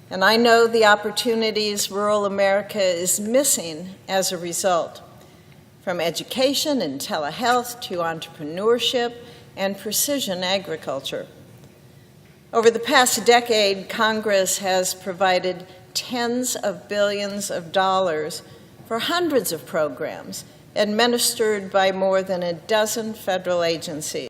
And I know the opportunities rural America is missing as a result, from education and telehealth to entrepreneurship and precision agriculture. Over the past decade, Congress has provided tens of billions of dollars for hundreds of programs administered by more than a dozen federal agencies.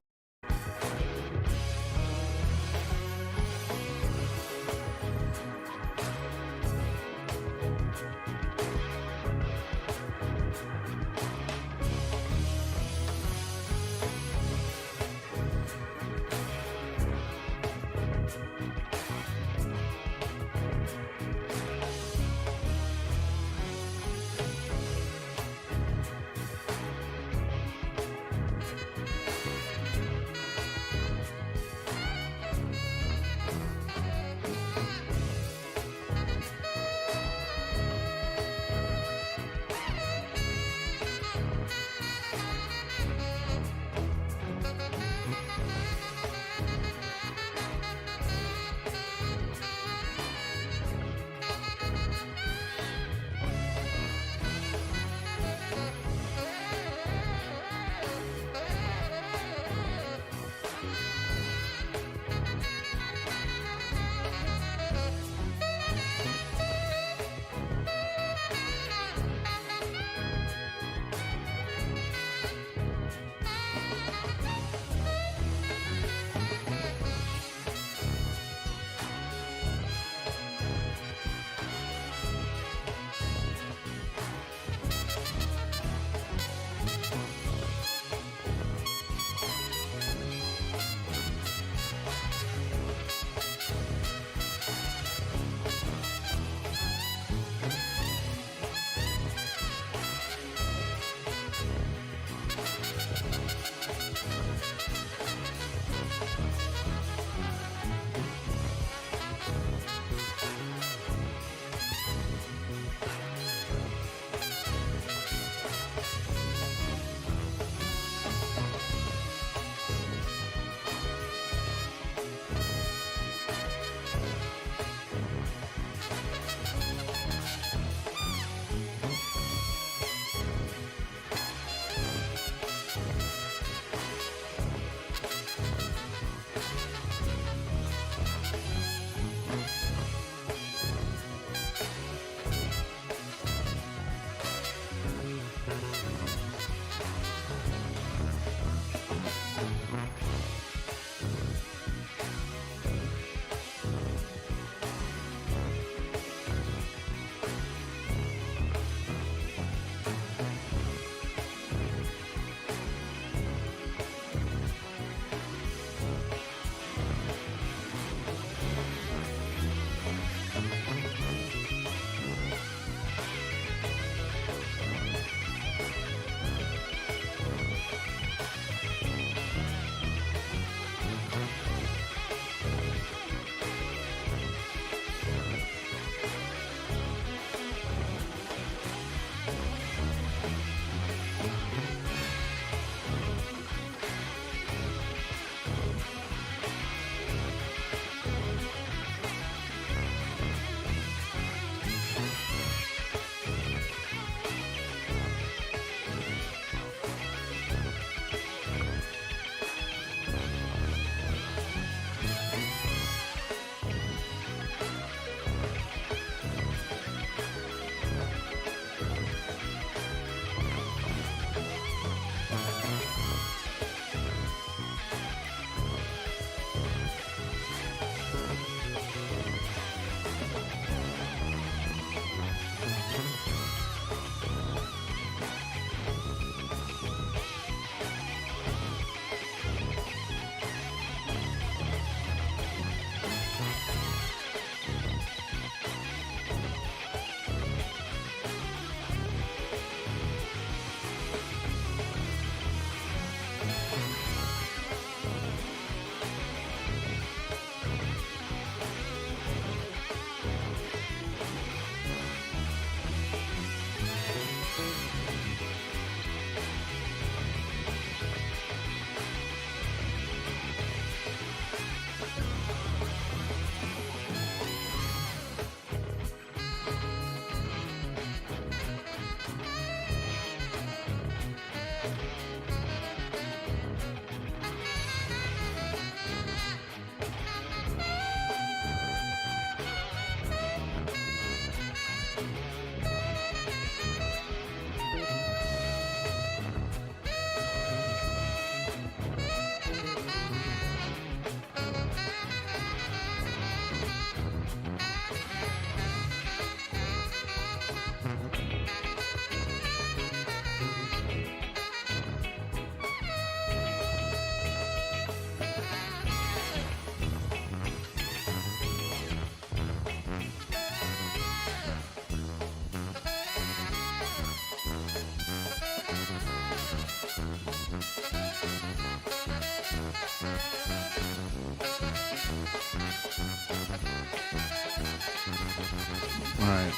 All right.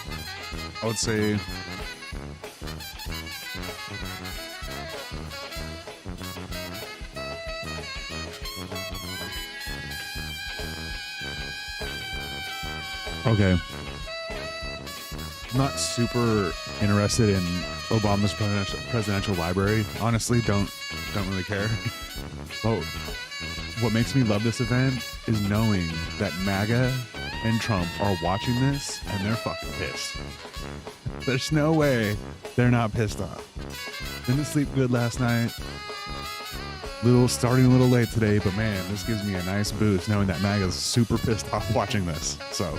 I would say okay. I'm not super interested in Obama's presidential library. Honestly, don't really care. But what makes me love this event is knowing that MAGA and Trump are watching this and they're fucking pissed. There's no way they're not pissed off. Didn't sleep good last night. Starting a little late today, but man, this gives me a nice boost knowing that MAGA's super pissed off watching this. So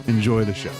enjoy the show.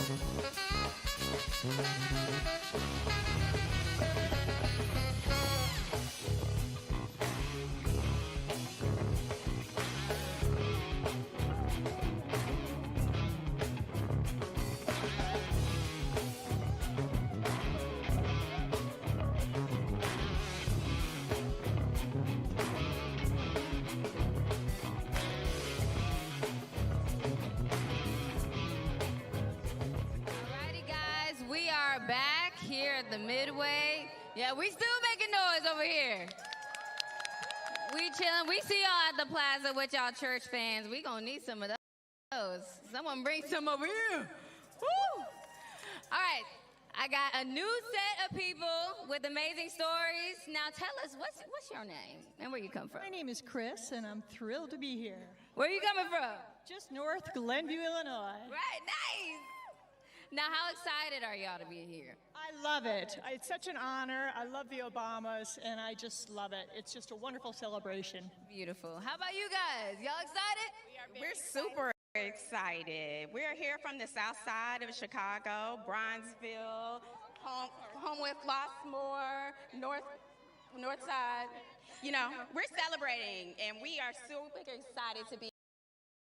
We still making noise over here. We chilling. We see y'all at the plaza with y'all church fans. We gonna need some of those. Someone bring some over here. Woo! All right, I got a new set of people with amazing stories. Now tell us, what's your name and where you come from? My name is Chris, and I'm thrilled to be here. Where are you coming from? Just north Glenview, Illinois. Right, nice. Now, how excited are y'all to be here? I love it. It's such an honor. I love the Obamas, and I just love it. It's just a wonderful celebration. Beautiful. How about you guys? Y'all excited? We're super excited. We're here from the south side of Chicago, Bronzeville, home with Flossmoor, north side. You know, we're celebrating, and we are super excited to be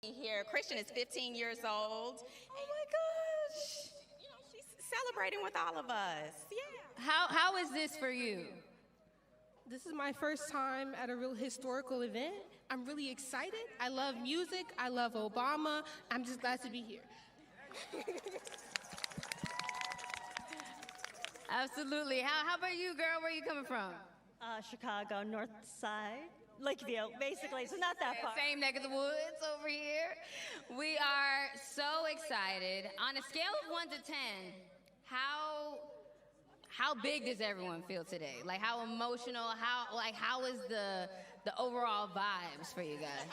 here. Christian is 15 years old. Oh my gosh. You know, she's celebrating with all of us. Yeah. How is this for you? This is my first time at a real historical event. I'm really excited. I love music. I love Obama. I'm just glad to be here. Absolutely. How about you, girl? Where are you coming from? Chicago, north side. Lakeview, basically, so not that far. Same neck of the woods over here. We are so excited. On a scale of 1 to 10, how big does everyone feel today? Like, how emotional? How is the overall vibes for you guys?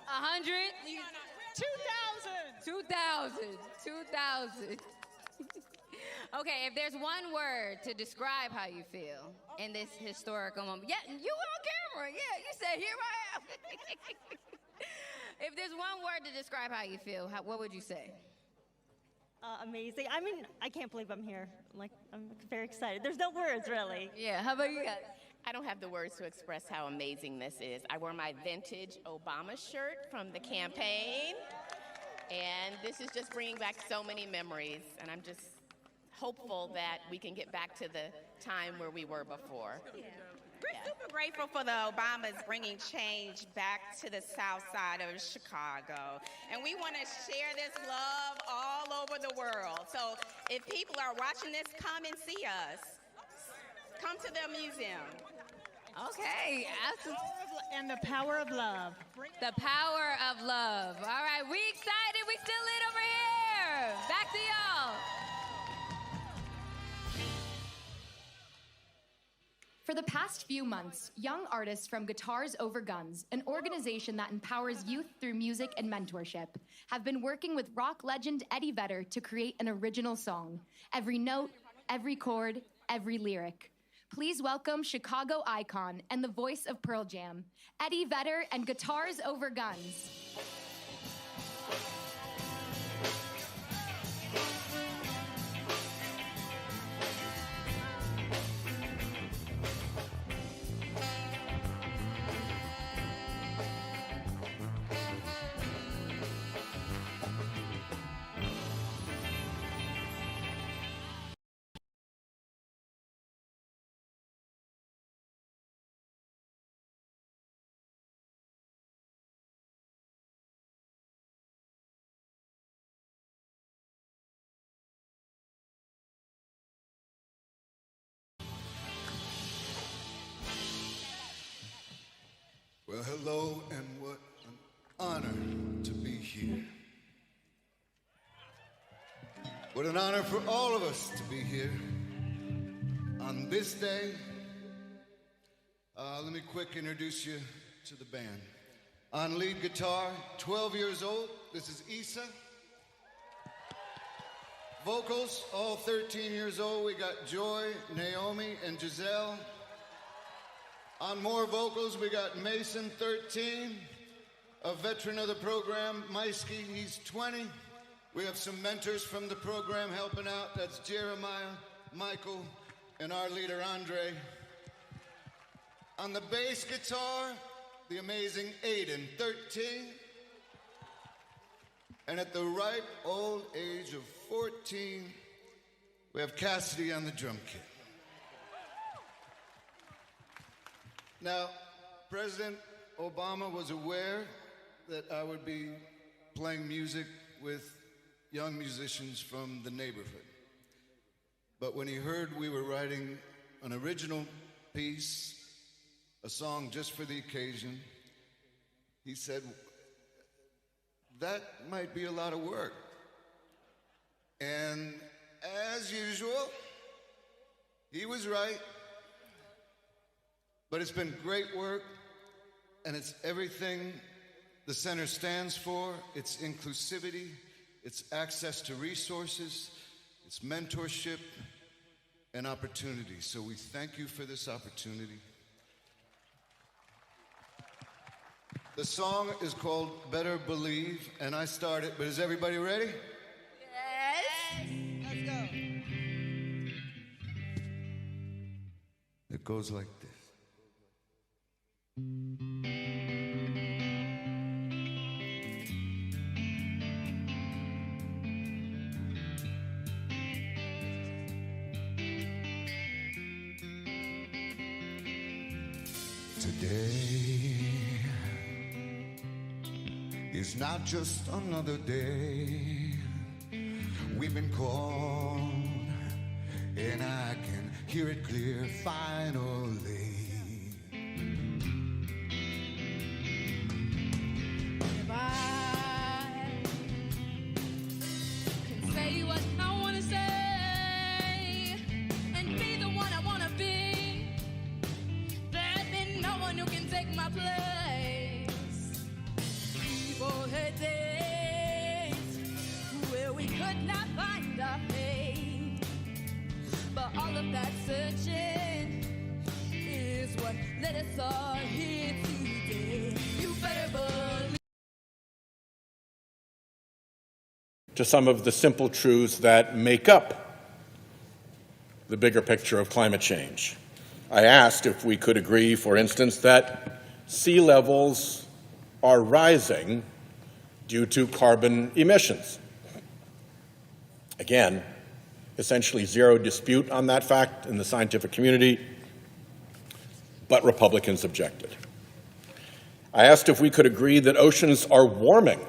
100. 2,000. Okay, if there's one word to describe how you feel in this historical moment. Yeah, you on camera. Yeah, you said, here I am. If there's one word to describe how you feel, what would you say? Amazing. I mean, I can't believe I'm here. I'm very excited. There's no words, really. Yeah, how about you guys? I don't have the words to express how amazing this is. I wore my vintage Obama shirt from the campaign, and this is just bringing back so many memories, and I'm just hopeful that we can get back to the time where we were before. Yeah. We're super grateful for the Obamas bringing change back to the south side of Chicago. And we want to share this love all over the world. So if people are watching this, come and see us. Come to the museum. Okay. And the power of love. The power of love. All right, we excited. We still lit over here. Back to y'all. For the past few months, young artists from Guitars Over Guns, an organization that empowers youth through music and mentorship, have been working with rock legend Eddie Vedder to create an original song. Every note, every chord, every lyric. Please welcome Chicago icon and the voice of Pearl Jam, Eddie Vedder and Guitars Over Guns. Well, hello, and what an honor to be here. What an honor for all of us to be here on this day. Let me quick introduce you to the band. On lead guitar, 12 years old, this is Issa. Vocals, all 13 years old, we got Joy, Naomi, and Giselle. On more vocals, we got Mason, 13, a veteran of the program. Maisky, he's 20. We have some mentors from the program helping out. That's Jeremiah, Michael, and our leader, Andre. On the bass guitar, the amazing Aiden, 13. And at the ripe old age of 14, we have Cassidy on the drum kit. Now, President Obama was aware that I would be playing music with young musicians from the neighborhood. But when he heard we were writing an original piece, a song just for the occasion, he said, that might be a lot of work. And as usual, he was right. But it's been great work, and it's everything the center stands for. It's inclusivity, it's access to resources, it's mentorship and opportunity. So we thank you for this opportunity. The song is called Better Believe, and I started, but is everybody ready? Yes. Let's go. It goes like this. Today is not just another day. We've been called, and I can hear it clear finally. If I can say what I want to say and be the one I want to be, there's been no one who can take my place. People had days where we could not find our fate, but all of that searching is what led us all here today. You better believe. To some of the simple truths that make up the bigger picture of climate change. I asked if we could agree, for instance, that sea levels are rising due to carbon emissions. Again, essentially zero dispute on that fact in the scientific community, but Republicans objected. I asked if we could agree that oceans are warming.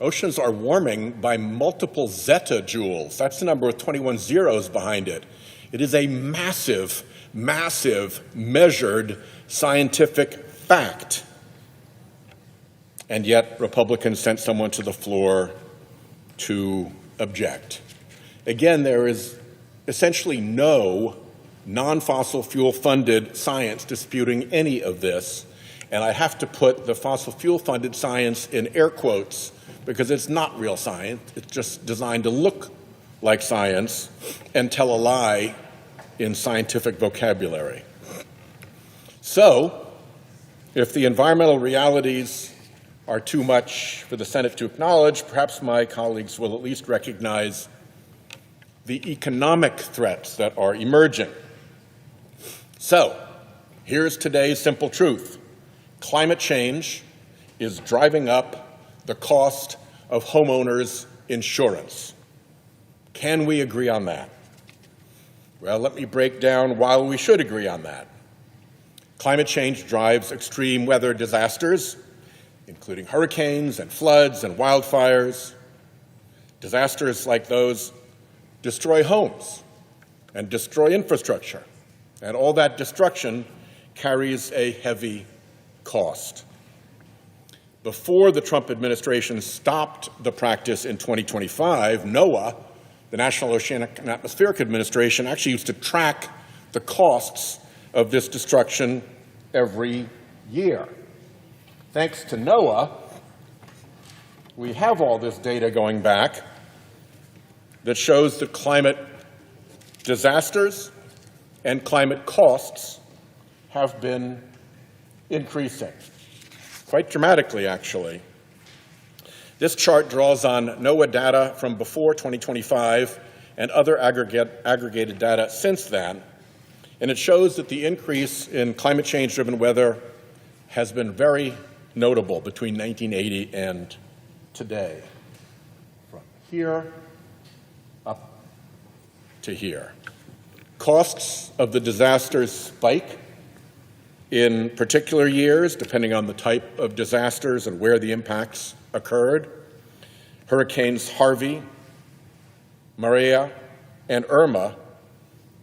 Oceans are warming by multiple zettajoules. That's the number with 21 zeros behind it. It is a massive, massive, measured scientific fact. And yet, Republicans sent someone to the floor to object. Again, there is essentially no non-fossil fuel funded science disputing any of this. And I have to put the fossil fuel funded science in air quotes because it's not real science. It's just designed to look like science and tell a lie in scientific vocabulary. So, if the environmental realities are too much for the Senate to acknowledge, perhaps my colleagues will at least recognize the economic threats that are emerging. So, here's today's simple truth. Climate change is driving up the cost of homeowners' insurance. Can we agree on that? Well, let me break down why we should agree on that. Climate change drives extreme weather disasters, including hurricanes and floods and wildfires. Disasters like those destroy homes and destroy infrastructure, and all that destruction carries a heavy cost. Before the Trump administration stopped the practice in 2025, NOAA, the National Oceanic and Atmospheric Administration, actually used to track the costs of this destruction every year. Thanks to NOAA, we have all this data going back that shows that climate disasters and climate costs have been increasing, quite dramatically, actually. This chart draws on NOAA data from before 2025 and other aggregated data since then, and it shows that the increase in climate change-driven weather has been very notable between 1980 and today, from here up to here. Costs of the disasters spike in particular years, depending on the type of disasters and where the impacts occurred. Hurricanes Harvey, Maria, and Irma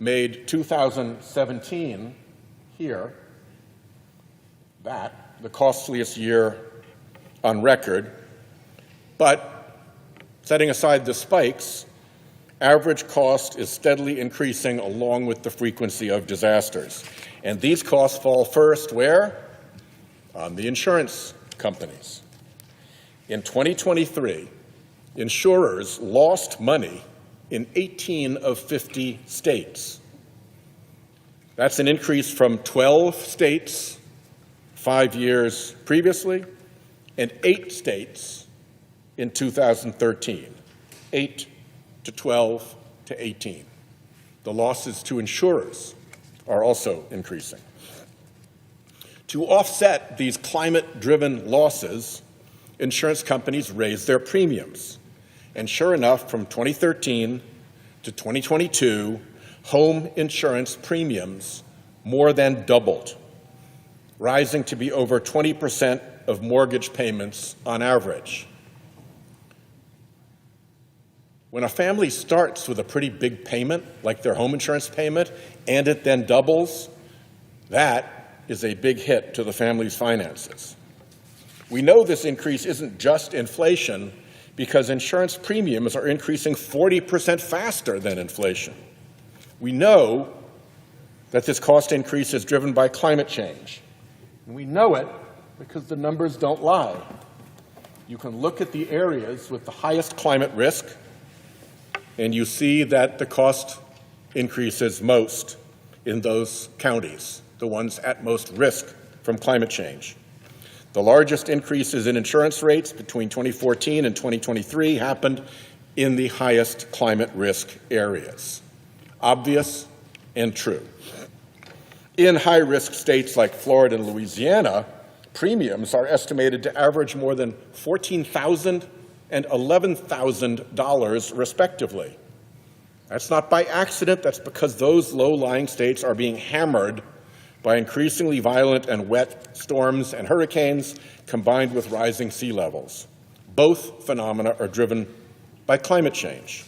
made 2017 here, the costliest year on record. But setting aside the spikes, average cost is steadily increasing along with the frequency of disasters. And these costs fall first where? On the insurance companies. In 2023, insurers lost money in 18 of 50 states. That's an increase from 12 states 5 years previously and 8 states in 2013. 8 to 12 to 18. The losses to insurers are also increasing. To offset these climate-driven losses, insurance companies raised their premiums. And sure enough, from 2013 to 2022, home insurance premiums more than doubled, rising to be over 20% of mortgage payments on average. When a family starts with a pretty big payment, like their home insurance payment, and it then doubles, that is a big hit to the family's finances. We know this increase isn't just inflation because insurance premiums are increasing 40% faster than inflation. We know that this cost increase is driven by climate change. And we know it because the numbers don't lie. You can look at the areas with the highest climate risk, and you see that the cost increases most in those counties, the ones at most risk from climate change. The largest increases in insurance rates between 2014 and 2023 happened in the highest climate risk areas. Obvious and true. In high-risk states like Florida and Louisiana, premiums are estimated to average more than $14,000 and $11,000 respectively. That's not by accident. That's because those low-lying states are being hammered by increasingly violent and wet storms and hurricanes combined with rising sea levels. Both phenomena are driven by climate change.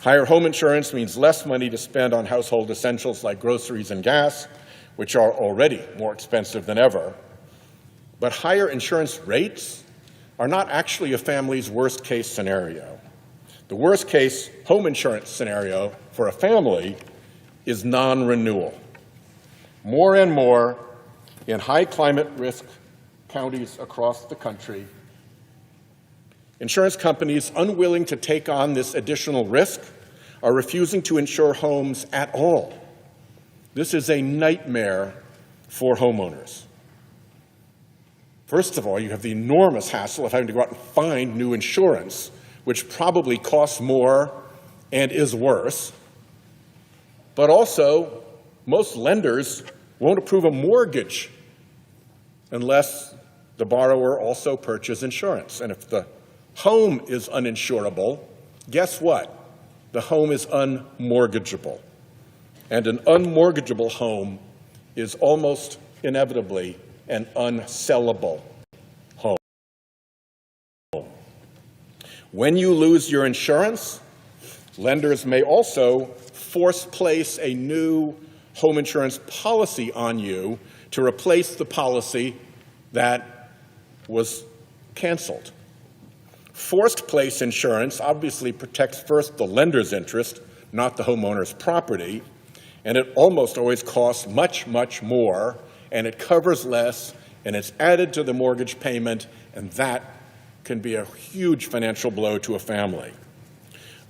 Higher home insurance means less money to spend on household essentials like groceries and gas, which are already more expensive than ever. But higher insurance rates are not actually a family's worst-case scenario. The worst-case home insurance scenario for a family is non-renewal. More and more in high climate risk counties across the country, insurance companies unwilling to take on this additional risk are refusing to insure homes at all. This is a nightmare for homeowners. First of all, you have the enormous hassle of having to go out and find new insurance, which probably costs more and is worse. But also, most lenders won't approve a mortgage unless the borrower also purchases insurance. And if the home is uninsurable, guess what? The home is unmortgageable. And an unmortgageable home is almost inevitably an unsellable home. When you lose your insurance, lenders may also place a new home insurance policy on you to replace the policy that was canceled. Forced place insurance obviously protects first the lender's interest, not the homeowner's property, and it almost always costs much, much more, and it covers less, and it's added to the mortgage payment, and that can be a huge financial blow to a family.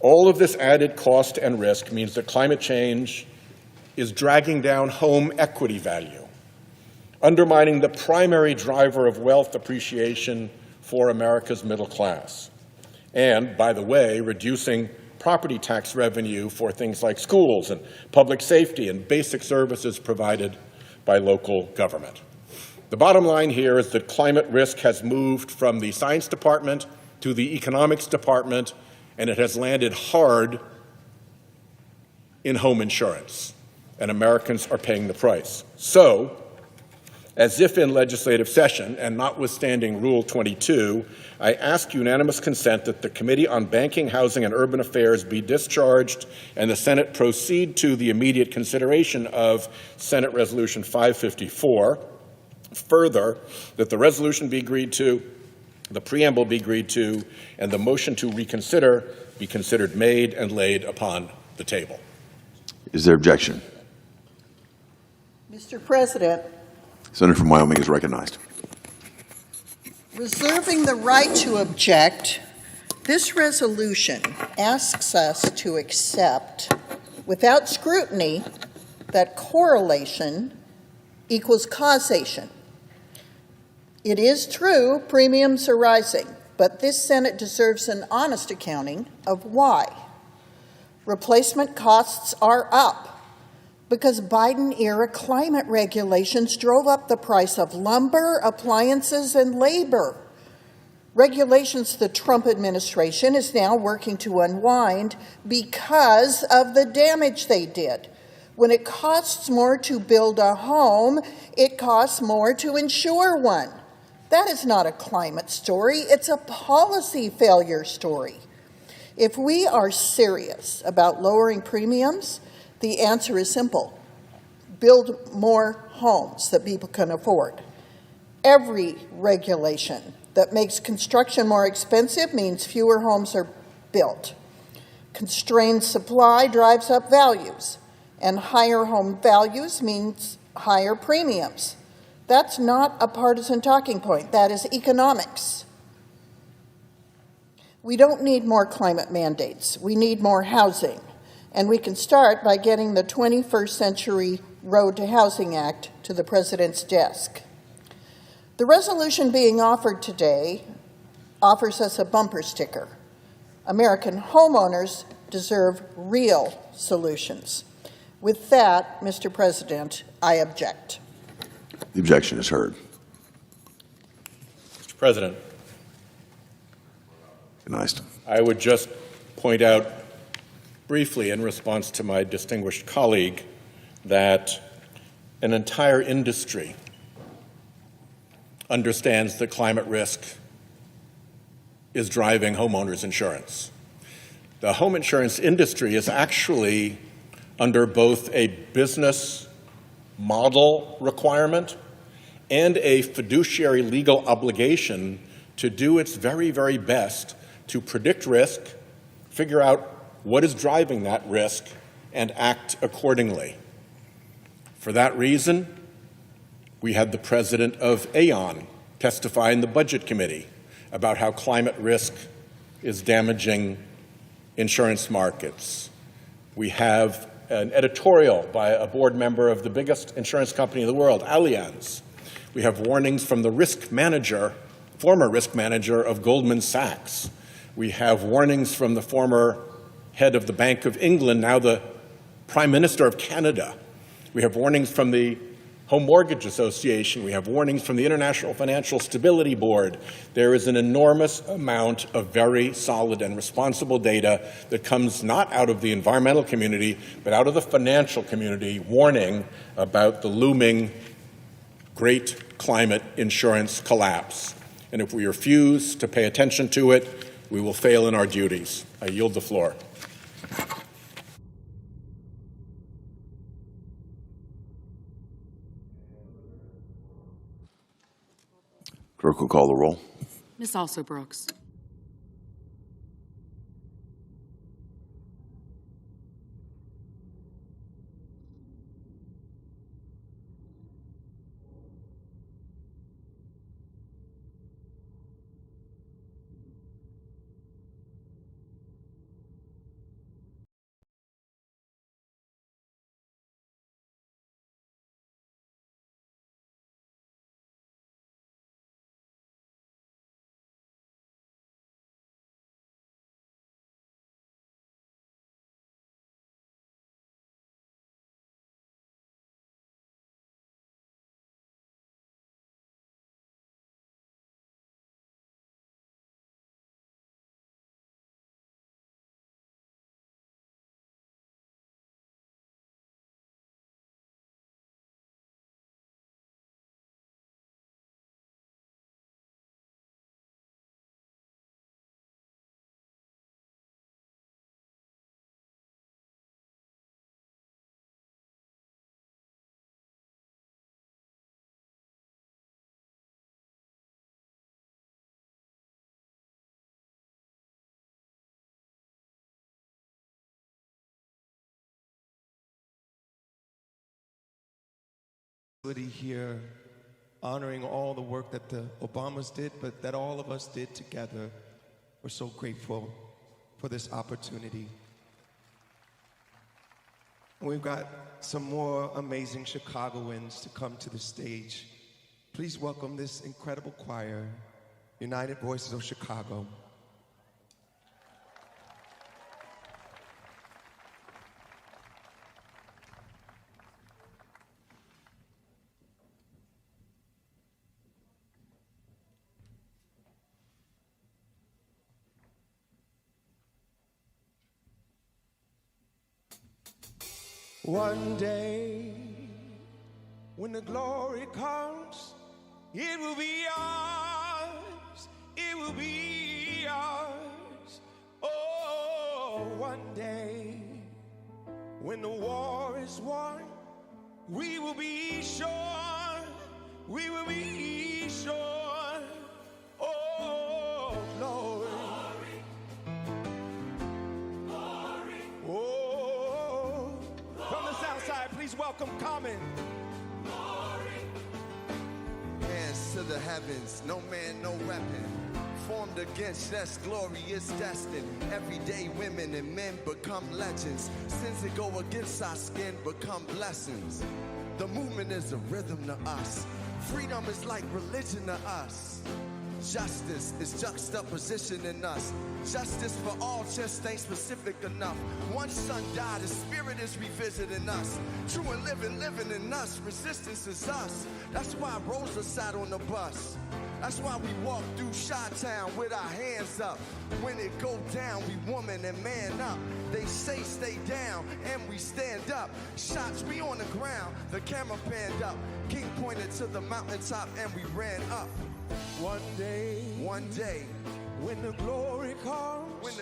All of this added cost and risk means that climate change is dragging down home equity value, undermining the primary driver of wealth appreciation for America's middle class, and, by the way, reducing property tax revenue for things like schools and public safety and basic services provided by local government. The bottom line here is that climate risk has moved from the science department to the economics department, and it has landed hard in home insurance, and Americans are paying the price. So, as if in legislative session, and notwithstanding Rule 22, I ask unanimous consent that the Committee on Banking, Housing, and Urban Affairs be discharged and the Senate proceed to the immediate consideration of Senate Resolution 554. Further, that the resolution be agreed to, the preamble be agreed to, and the motion to reconsider be considered made and laid upon the table. Is there objection? Mr. President, Senator from Wyoming is recognized. reserving the right to object, this resolution asks us to accept, without scrutiny, that correlation equals causation. It is true premiums are rising, but this Senate deserves an honest accounting of why. Replacement costs are up because Biden-era climate regulations drove up the price of lumber, appliances, and labor. Regulations the Trump administration is now working to unwind because of the damage they did. When it costs more to build a home, it costs more to insure one. That is not a climate story, it's a policy failure story. If we are serious about lowering premiums, the answer is simple. Build more homes that people can afford. Every regulation that makes construction more expensive means fewer homes are built. Constrained supply drives up values, and higher home values means higher premiums. That's not a partisan talking point. That is economics. We don't need more climate mandates. We need more housing. And we can start by getting the 21st Century Road to Housing Act to the President's desk. The resolution being offered today offers us a bumper sticker. American homeowners deserve real solutions. With that, Mr. President, I object. The objection is heard. Mr. President, Recognized. I would just point out briefly in response to my distinguished colleague that an entire industry understands that climate risk is driving homeowners insurance. The home insurance industry is actually under both a business model requirement and a fiduciary legal obligation to do its very, very best to predict risk, figure out what is driving that risk, and act accordingly. For that reason, we had the president of Aon testify in the Budget Committee about how climate risk is damaging insurance markets. We have an editorial by a board member of the biggest insurance company in the world, Allianz. We have warnings from the risk manager, former risk manager of Goldman Sachs. We have warnings from the former head of the Bank of England, now the Prime Minister of Canada. We have warnings from the Home Mortgage Association. We have warnings from the International Financial Stability Board. There is an enormous amount of very solid and responsible data that comes not out of the environmental community, but out of the financial community, warning about the looming great climate insurance collapse. And if we refuse to pay attention to it, we will fail in our duties. I yield the floor. Clerk will call the roll. Ms. Also Brooks. Here honoring all the work that the Obamas did, but that all of us did together. We're so grateful for this opportunity. We've got some more amazing Chicagoans to come to the stage. Please welcome this incredible choir, United Voices of Chicago. One day, when the glory comes, it will be ours, it will be ours. Oh, one day, when the war is won, we will be sure, we will be sure. Oh, glory. Please welcome Common. Hands to the heavens, no man, no weapon. Formed against us, glory is destined. Everyday women and men become legends. Sins that go against our skin become blessings. The movement is a rhythm to us. Freedom is like religion to us. Justice is juxtaposition in us. Justice for all just ain't specific enough. One son died, his spirit is revisiting us. True and living in us. Resistance is us. That's why Rosa sat on the bus. That's why we walk through Chi-Town with our hands up. When it go down, we woman and man up. They say stay down, and we stand up. Shots, we on the ground, the camera panned up. King pointed to the mountaintop, and we ran up. One day, when the glory comes,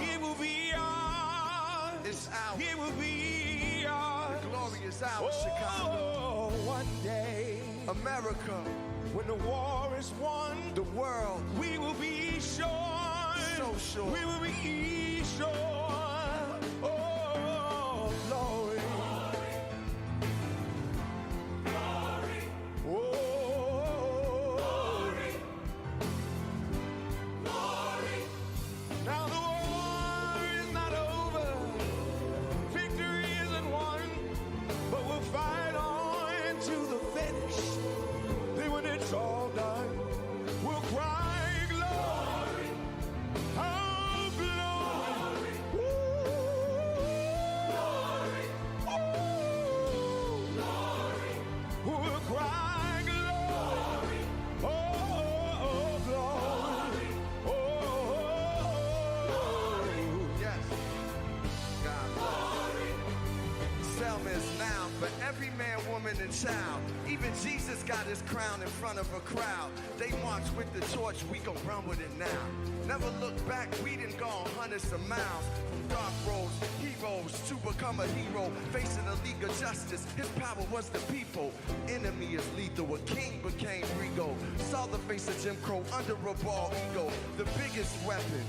it will be ours. It's ours. It will be ours. The glory is ours, Chicago. Oh, one day, America, when the war is won, the world, we will be sure. So sure. We will be sure. Oh, glory. Now the war is not over, victory isn't won, but we'll fight on to the finish. Then when it's all done, we'll cry glory, oh glory, every man, woman, and child. Even Jesus got his crown in front of a crowd. They march with the torch, we gon' run with it now. Never look back, we done gone hundreds of miles. From dark roads, heroes, to become a hero. Facing a league of justice, his power was the people. Enemy is lethal, a king became regal. Saw the face of Jim Crow under a bald ego. The biggest weapon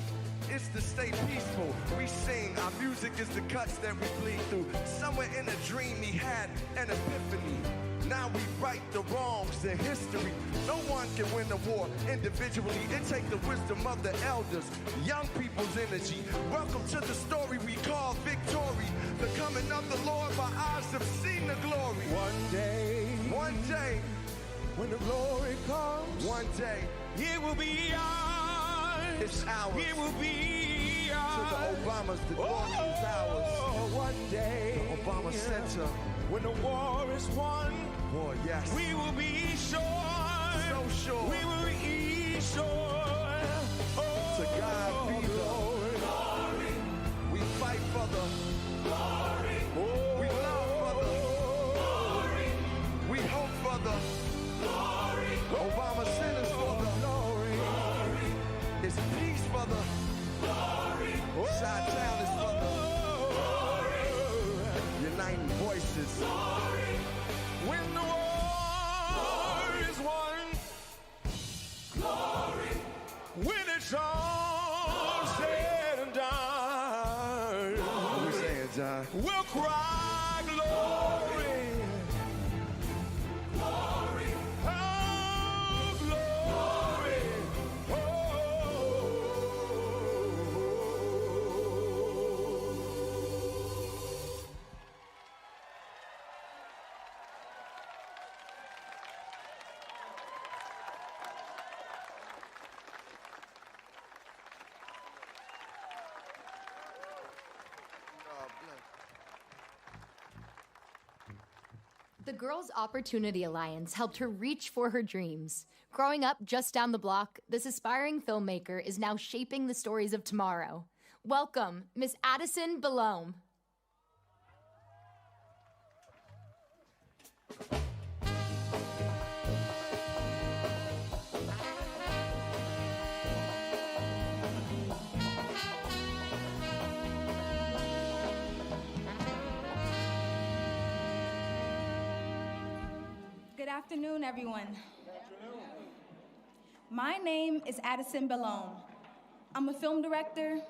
is to stay peaceful. We sing, our music is the cuts that we bleed through. Somewhere in a dream he had an epiphany. Now we right the wrongs in history. No one can win the war individually. It takes the wisdom of the elders, young people's energy. Welcome to the story we call victory. The coming of the Lord, my eyes have seen the glory. One day, when the glory comes, one day, it will be ours. It's ours. It will be ours. To the Obamas, the glory is ours. One day, the Obama Center. When the war is won, war, yes, we will be sure. So sure. We will be sure. To God be the glory. We fight for the glory. We love for the glory. We hope for the glory. Obama Centers for the glory. It's peace for the glory. Chi-Town is for the glory. Uniting voices. Glory. When the war is won, glory. When it's all said and done, what we saying, John? We'll cry glory. Glory. Oh, glory. The Girls' Opportunity Alliance helped her reach for her dreams. Growing up just down the block, this aspiring filmmaker is now shaping the stories of tomorrow. Welcome, Miss Addison Belome. Good afternoon, everyone. My name is Addison Belome. I'm a film director,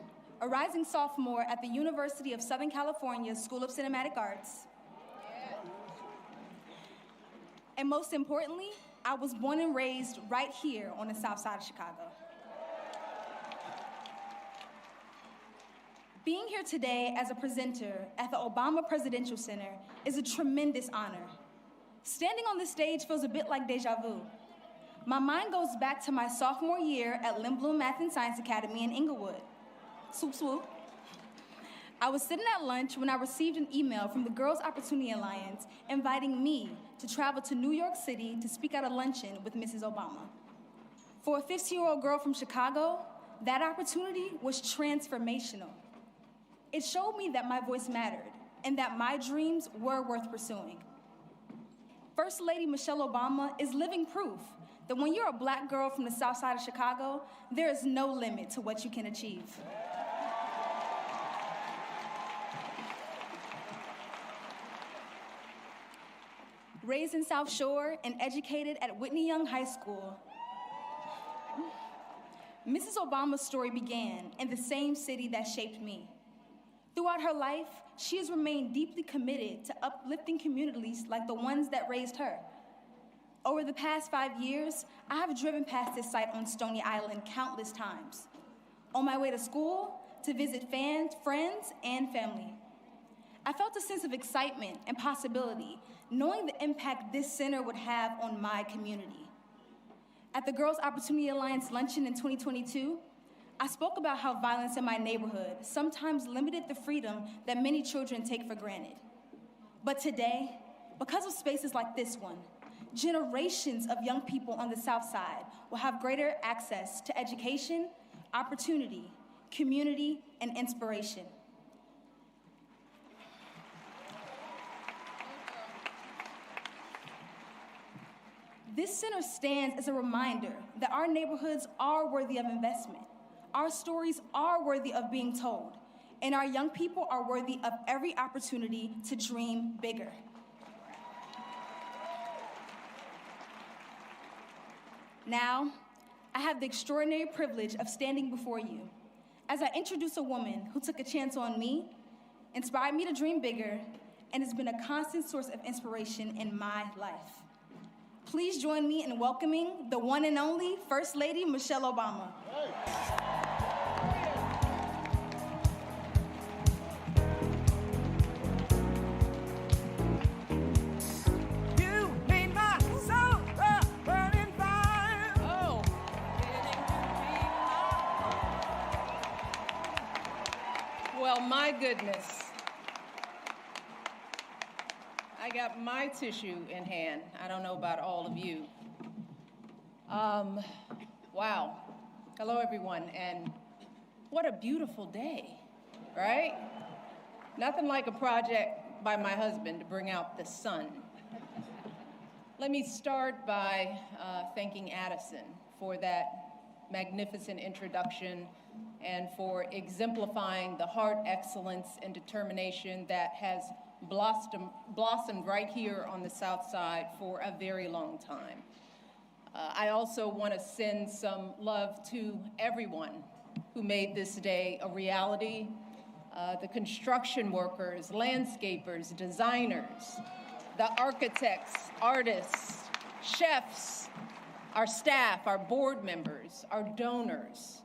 a rising sophomore at the University of Southern California School of Cinematic Arts. And most importantly, I was born and raised right here on the south side of Chicago. Being here today as a presenter at the Obama Presidential Center is a tremendous honor. Standing on this stage feels a bit like deja vu. My mind goes back to my sophomore year at Lindblom Math and Science Academy in Inglewood. Swoop, swoop. I was sitting at lunch when I received an email from the Girls' Opportunity Alliance inviting me to travel to New York City to speak at a luncheon with Mrs. Obama. For a 15-year-old girl from Chicago, that opportunity was transformational. It showed me that my voice mattered and that my dreams were worth pursuing. First Lady Michelle Obama is living proof that when you're a black girl from the south side of Chicago, there is no limit to what you can achieve. Raised in South Shore and educated at Whitney Young High School, Mrs. Obama's story began in the same city that shaped me. Throughout her life, she has remained deeply committed to uplifting communities like the ones that raised her. Over the past 5 years, I have driven past this site on Stony Island countless times, on my way to school, to visit fans, friends, and family. I felt a sense of excitement and possibility, knowing the impact this center would have on my community. At the Girls' Opportunity Alliance luncheon in 2022, I spoke about how violence in my neighborhood sometimes limited the freedom that many children take for granted. But today, because of spaces like this one, generations of young people on the South Side will have greater access to education, opportunity, community, and inspiration. This center stands as a reminder that our neighborhoods are worthy of investment, our stories are worthy of being told, and our young people are worthy of every opportunity to dream bigger. Now, I have the extraordinary privilege of standing before you as I introduce a woman who took a chance on me, inspired me to dream bigger, and has been a constant source of inspiration in my life. Please join me in welcoming the one and only First Lady Michelle Obama. You made my soul a burning fire. Oh, well, my goodness. I got my tissue in hand. I don't know about all of you. Wow. Hello, everyone, and what a beautiful day, right? Nothing like a project by my husband to bring out the sun. Let me start by thanking Addison for that magnificent introduction and for exemplifying the heart, excellence, and determination that has blossomed right here on the South Side for a very long time. I also want to send some love to everyone who made this day a reality. The construction workers, landscapers, designers, the architects, artists, chefs, our staff, our board members, our donors.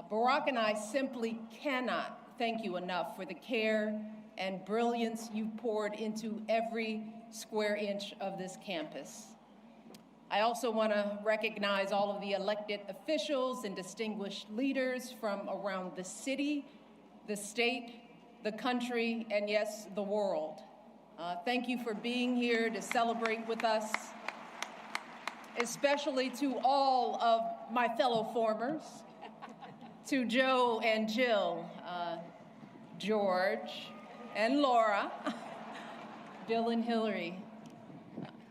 Barack and I simply cannot thank you enough for the care and brilliance you poured into every square inch of this campus. I also want to recognize all of the elected officials and distinguished leaders from around the city, the state, the country, and yes, the world. Thank you for being here to celebrate with us, especially to all of my fellow formers, to Joe and Jill, George and Laura, Bill and Hillary.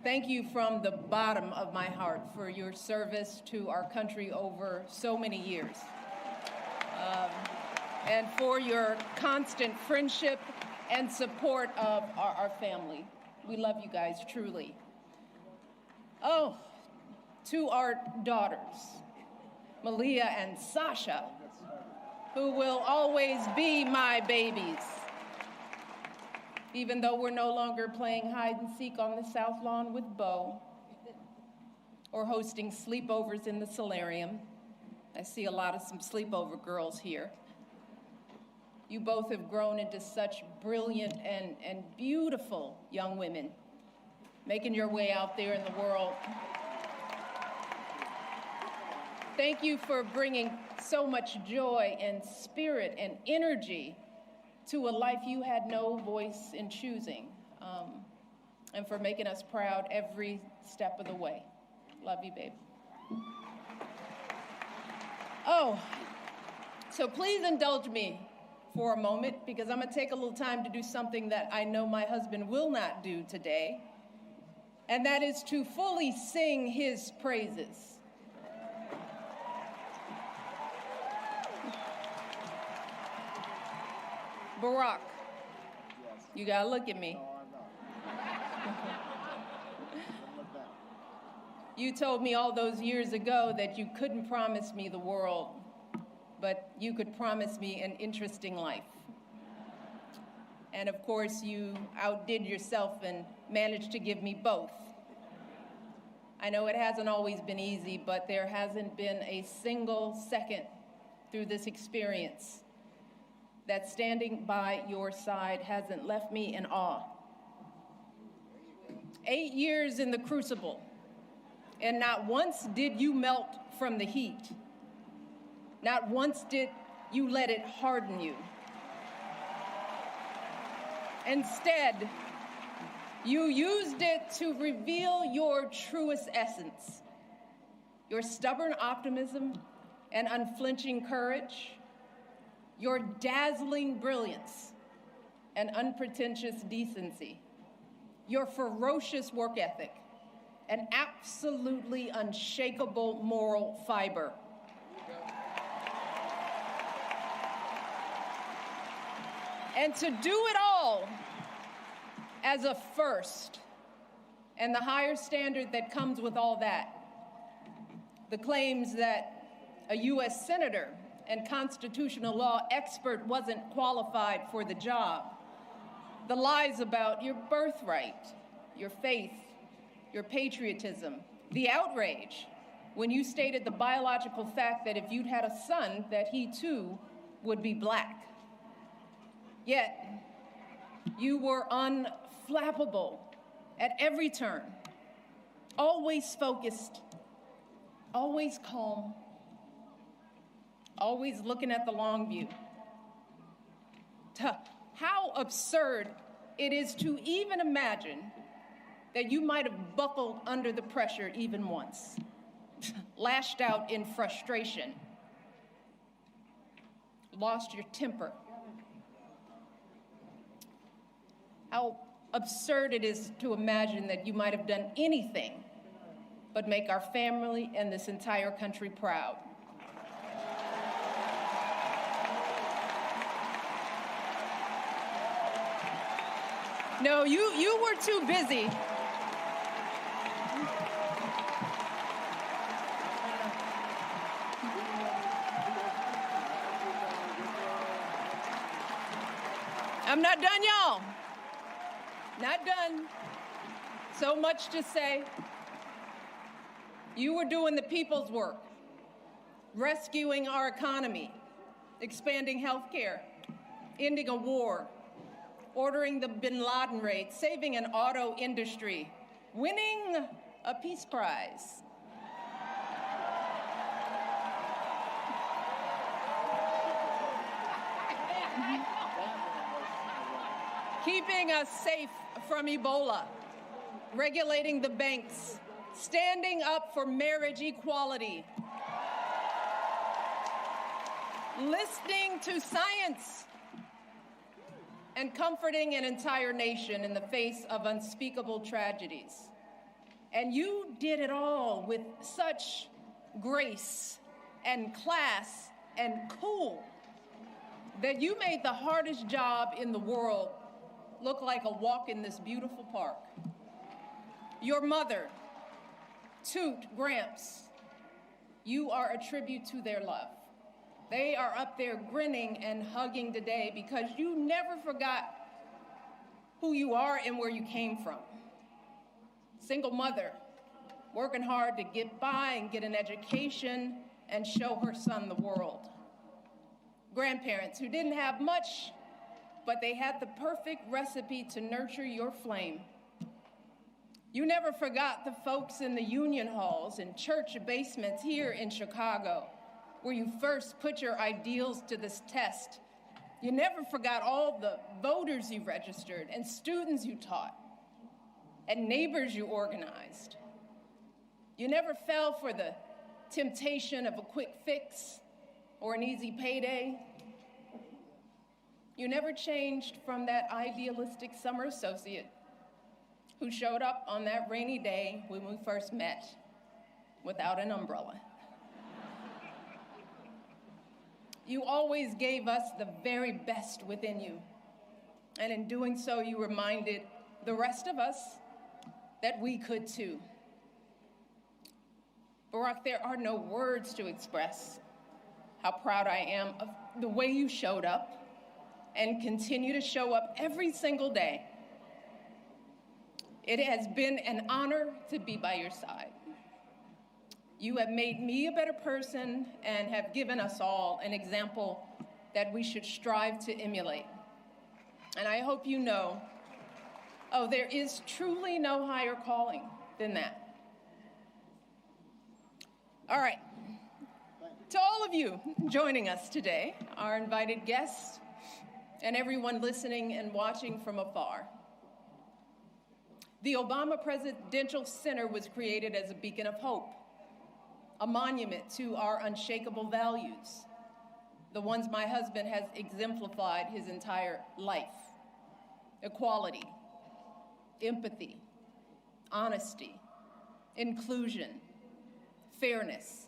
Thank you from the bottom of my heart for your service to our country over so many years. And for your constant friendship and support of our family. We love you guys, truly. Oh, to our daughters, Malia and Sasha, who will always be my babies. Even though we're no longer playing hide and seek on the South Lawn with Bo or hosting sleepovers in the solarium. I see a lot of some sleepover girls here. You both have grown into such brilliant and beautiful young women, making your way out there in the world. Thank you for bringing so much joy and spirit and energy to a life you had no voice in choosing, and for making us proud every step of the way. Love you, babe. Oh, so please indulge me for a moment, because I'm gonna take a little time to do something that I know my husband will not do today, and that is to fully sing his praises. Barack, you gotta look at me. You told me all those years ago that you couldn't promise me the world, but you could promise me an interesting life. And of course, you outdid yourself and managed to give me both. I know it hasn't always been easy, but there hasn't been a single second through this experience that standing by your side hasn't left me in awe. 8 years in the crucible, and not once did you melt from the heat. Not once did you let it harden you. Instead, you used it to reveal your truest essence, your stubborn optimism and unflinching courage, your dazzling brilliance and unpretentious decency, your ferocious work ethic, an absolutely unshakable moral fiber. And to do it all as a first, and the higher standard that comes with all that, the claims that a U.S. senator and constitutional law expert wasn't qualified for the job, the lies about your birthright, your faith, your patriotism, the outrage when you stated the biological fact that if you'd had a son, that he too would be black. Yet, you were unflappable at every turn, always focused, always calm, always looking at the long view. How absurd it is to even imagine that you might have buckled under the pressure even once, lashed out in frustration, lost your temper. How absurd it is to imagine that you might have done anything but make our family and this entire country proud. No, you were too busy. I'm not done, y'all. Not done. So much to say. You were doing the people's work, rescuing our economy, expanding health care, ending a war, ordering the bin Laden raid, saving an auto industry, winning a peace prize. Keeping us safe from Ebola, regulating the banks, standing up for marriage equality, listening to science, and comforting an entire nation in the face of unspeakable tragedies. And you did it all with such grace and class and cool that you made the hardest job in the world look like a walk in this beautiful park. Your mother, Toot, Gramps, you are a tribute to their love. They are up there grinning and hugging today because you never forgot who you are and where you came from. Single mother, working hard to get by and get an education and show her son the world. Grandparents who didn't have much, but they had the perfect recipe to nurture your flame. You never forgot the folks in the union halls and church basements here in Chicago, where you first put your ideals to this test. You never forgot all the voters you registered and students you taught and neighbors you organized. You never fell for the temptation of a quick fix or an easy payday. You never changed from that idealistic summer associate who showed up on that rainy day when we first met without an umbrella. You always gave us the very best within you, and in doing so, you reminded the rest of us that we could too. Barack, there are no words to express how proud I am of the way you showed up and continue to show up every single day. It has been an honor to be by your side. You have made me a better person and have given us all an example that we should strive to emulate. And I hope you know, there is truly no higher calling than that. All right, to all of you joining us today, our invited guests, and everyone listening and watching from afar. The Obama Presidential Center was created as a beacon of hope, a monument to our unshakable values, the ones my husband has exemplified his entire life: equality, empathy, honesty, inclusion, fairness.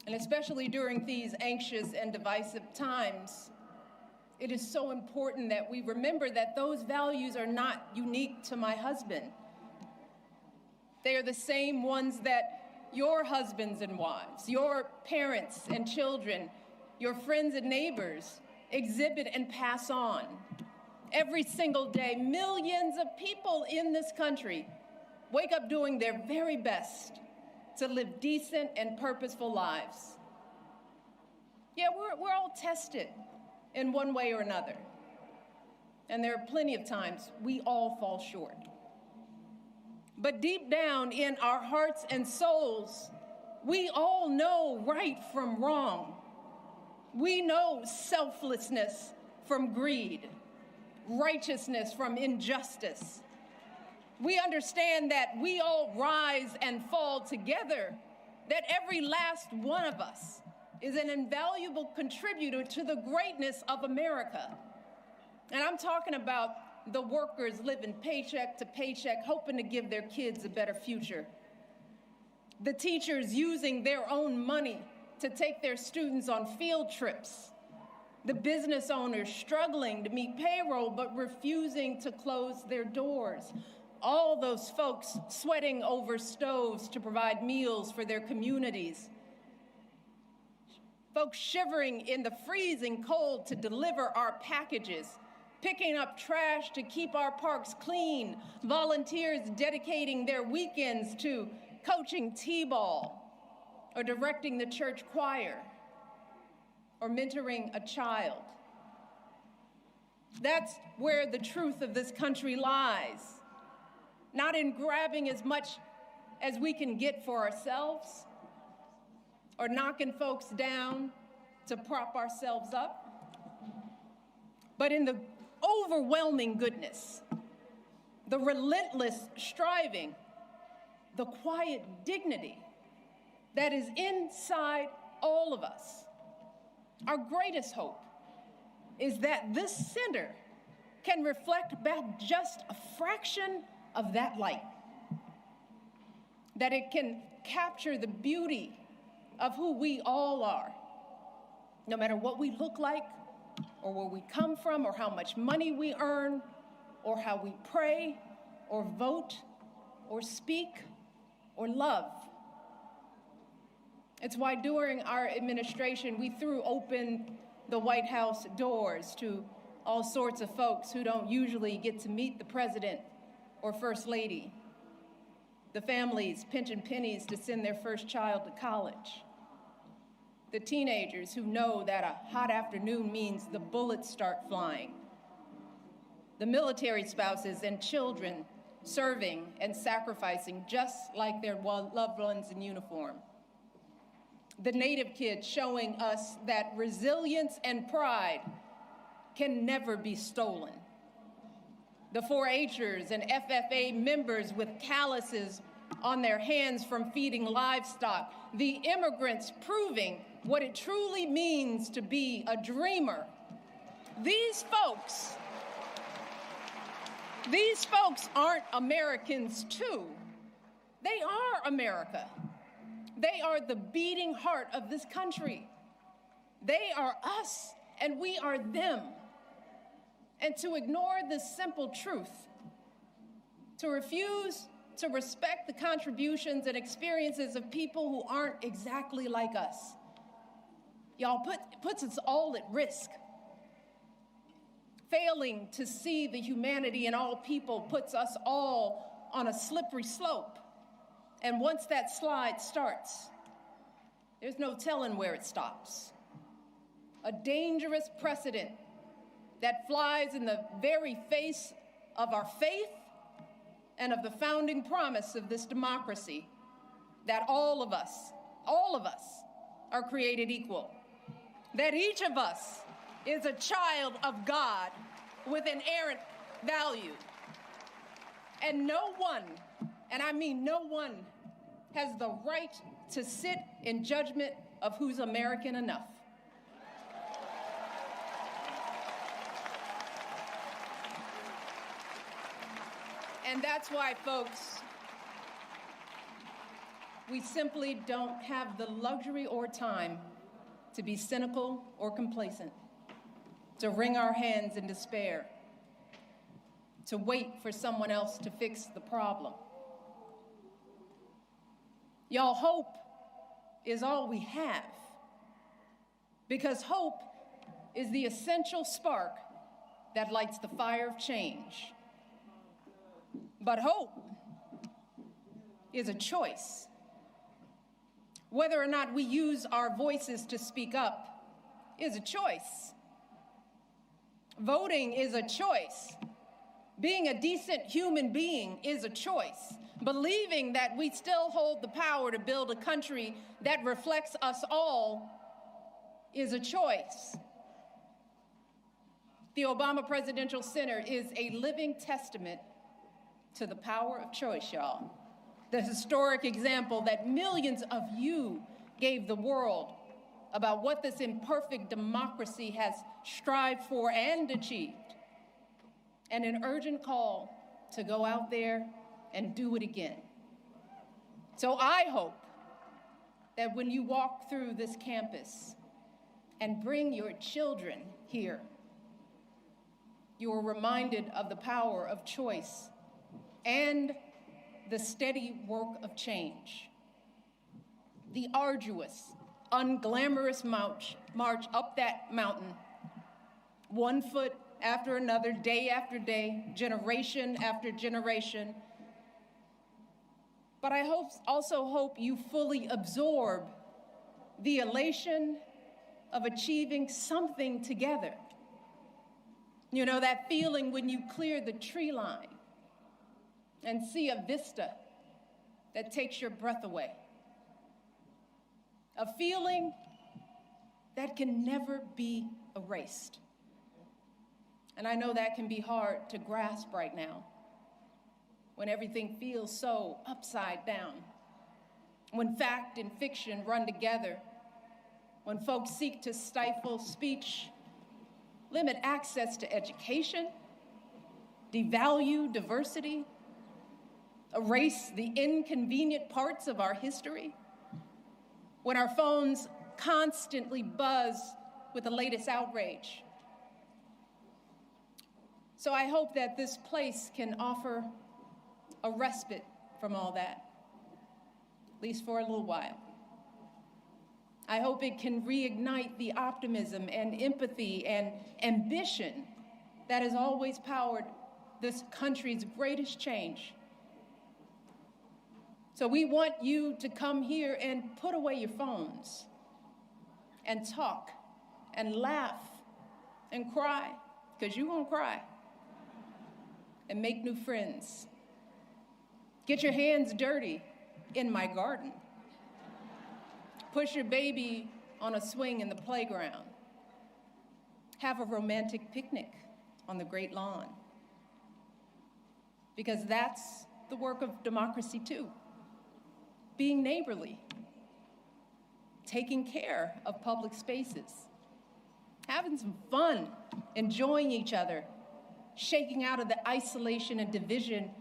And especially during these anxious and divisive times, it is so important that we remember that those values are not unique to my husband. They are the same ones that your husbands and wives, your parents and children, your friends and neighbors exhibit and pass on. Every single day, millions of people in this country wake up doing their very best to live decent and purposeful lives. Yeah, we're all tested in one way or another. And there are plenty of times we all fall short. But deep down in our hearts and souls, we all know right from wrong. We know selflessness from greed, righteousness from injustice. We understand that we all rise and fall together, that every last one of us is an invaluable contributor to the greatness of America. And I'm talking about the workers living paycheck to paycheck, hoping to give their kids a better future. The teachers using their own money to take their students on field trips. The business owners struggling to meet payroll but refusing to close their doors. All those folks sweating over stoves to provide meals for their communities. Folks shivering in the freezing cold to deliver our packages, picking up trash to keep our parks clean, volunteers dedicating their weekends to coaching t-ball or directing the church choir or mentoring a child. That's where the truth of this country lies. Not in grabbing as much as we can get for ourselves or knocking folks down to prop ourselves up, but in the overwhelming goodness, the relentless striving, the quiet dignity that is inside all of us. Our greatest hope is that this center can reflect back just a fraction of that light, that it can capture the beauty of who we all are, no matter what we look like, or where we come from, or how much money we earn, or how we pray, or vote, or speak, or love. It's why during our administration, we threw open the White House doors to all sorts of folks who don't usually get to meet the president or first lady, the families pinching pennies to send their first child to college, the teenagers who know that a hot afternoon means the bullets start flying, the military spouses and children serving and sacrificing just like their loved ones in uniform, the Native kids showing us that resilience and pride can never be stolen, the 4-H'ers and FFA members with calluses on their hands from feeding livestock, the immigrants proving what it truly means to be a dreamer. These folks aren't Americans too. They are America. They are the beating heart of this country. They are us and we are them. And to ignore this simple truth, to refuse to respect the contributions and experiences of people who aren't exactly like us, y'all, puts us all at risk. Failing to see the humanity in all people puts us all on a slippery slope. And once that slide starts, there's no telling where it stops. A dangerous precedent that flies in the very face of our faith and of the founding promise of this democracy, that all of us are created equal, that each of us is a child of God with inerrant value. And no one, and I mean no one, has the right to sit in judgment of who's American enough. And that's why, folks, We simply don't have the luxury or time to be cynical or complacent, to wring our hands in despair, to wait for someone else to fix the problem. Y'all, hope is all we have, because hope is the essential spark that lights the fire of change. But hope is a choice. Whether or not we use our voices to speak up is a choice. Voting is a choice. Being a decent human being is a choice. Believing that we still hold the power to build a country that reflects us all is a choice. The Obama Presidential Center is a living testament to the power of choice, y'all. The historic example that millions of you gave the world about what this imperfect democracy has strived for and achieved, and an urgent call to go out there and do it again. So I hope that when you walk through this campus and bring your children here, you are reminded of the power of choice and the steady work of change. The arduous, unglamorous march up that mountain, one foot after another, day after day, generation after generation. But I also hope you fully absorb the elation of achieving something together. You know, that feeling when you clear the tree line and see a vista that takes your breath away. A feeling that can never be erased. And I know that can be hard to grasp right now, when everything feels so upside down, when fact and fiction run together, when folks seek to stifle speech, limit access to education, devalue diversity, erase the inconvenient parts of our history, when our phones constantly buzz with the latest outrage. So I hope that this place can offer a respite from all that, at least for a little while. I hope it can reignite the optimism and empathy and ambition that has always powered this country's greatest change. So we want you to come here and put away your phones and talk and laugh and cry, because you won't cry, and make new friends. Get your hands dirty in my garden. Push your baby on a swing in the playground. Have a romantic picnic on the great lawn. Because that's the work of democracy too. Being neighborly, taking care of public spaces, having some fun, enjoying each other, shaking out of the isolation and division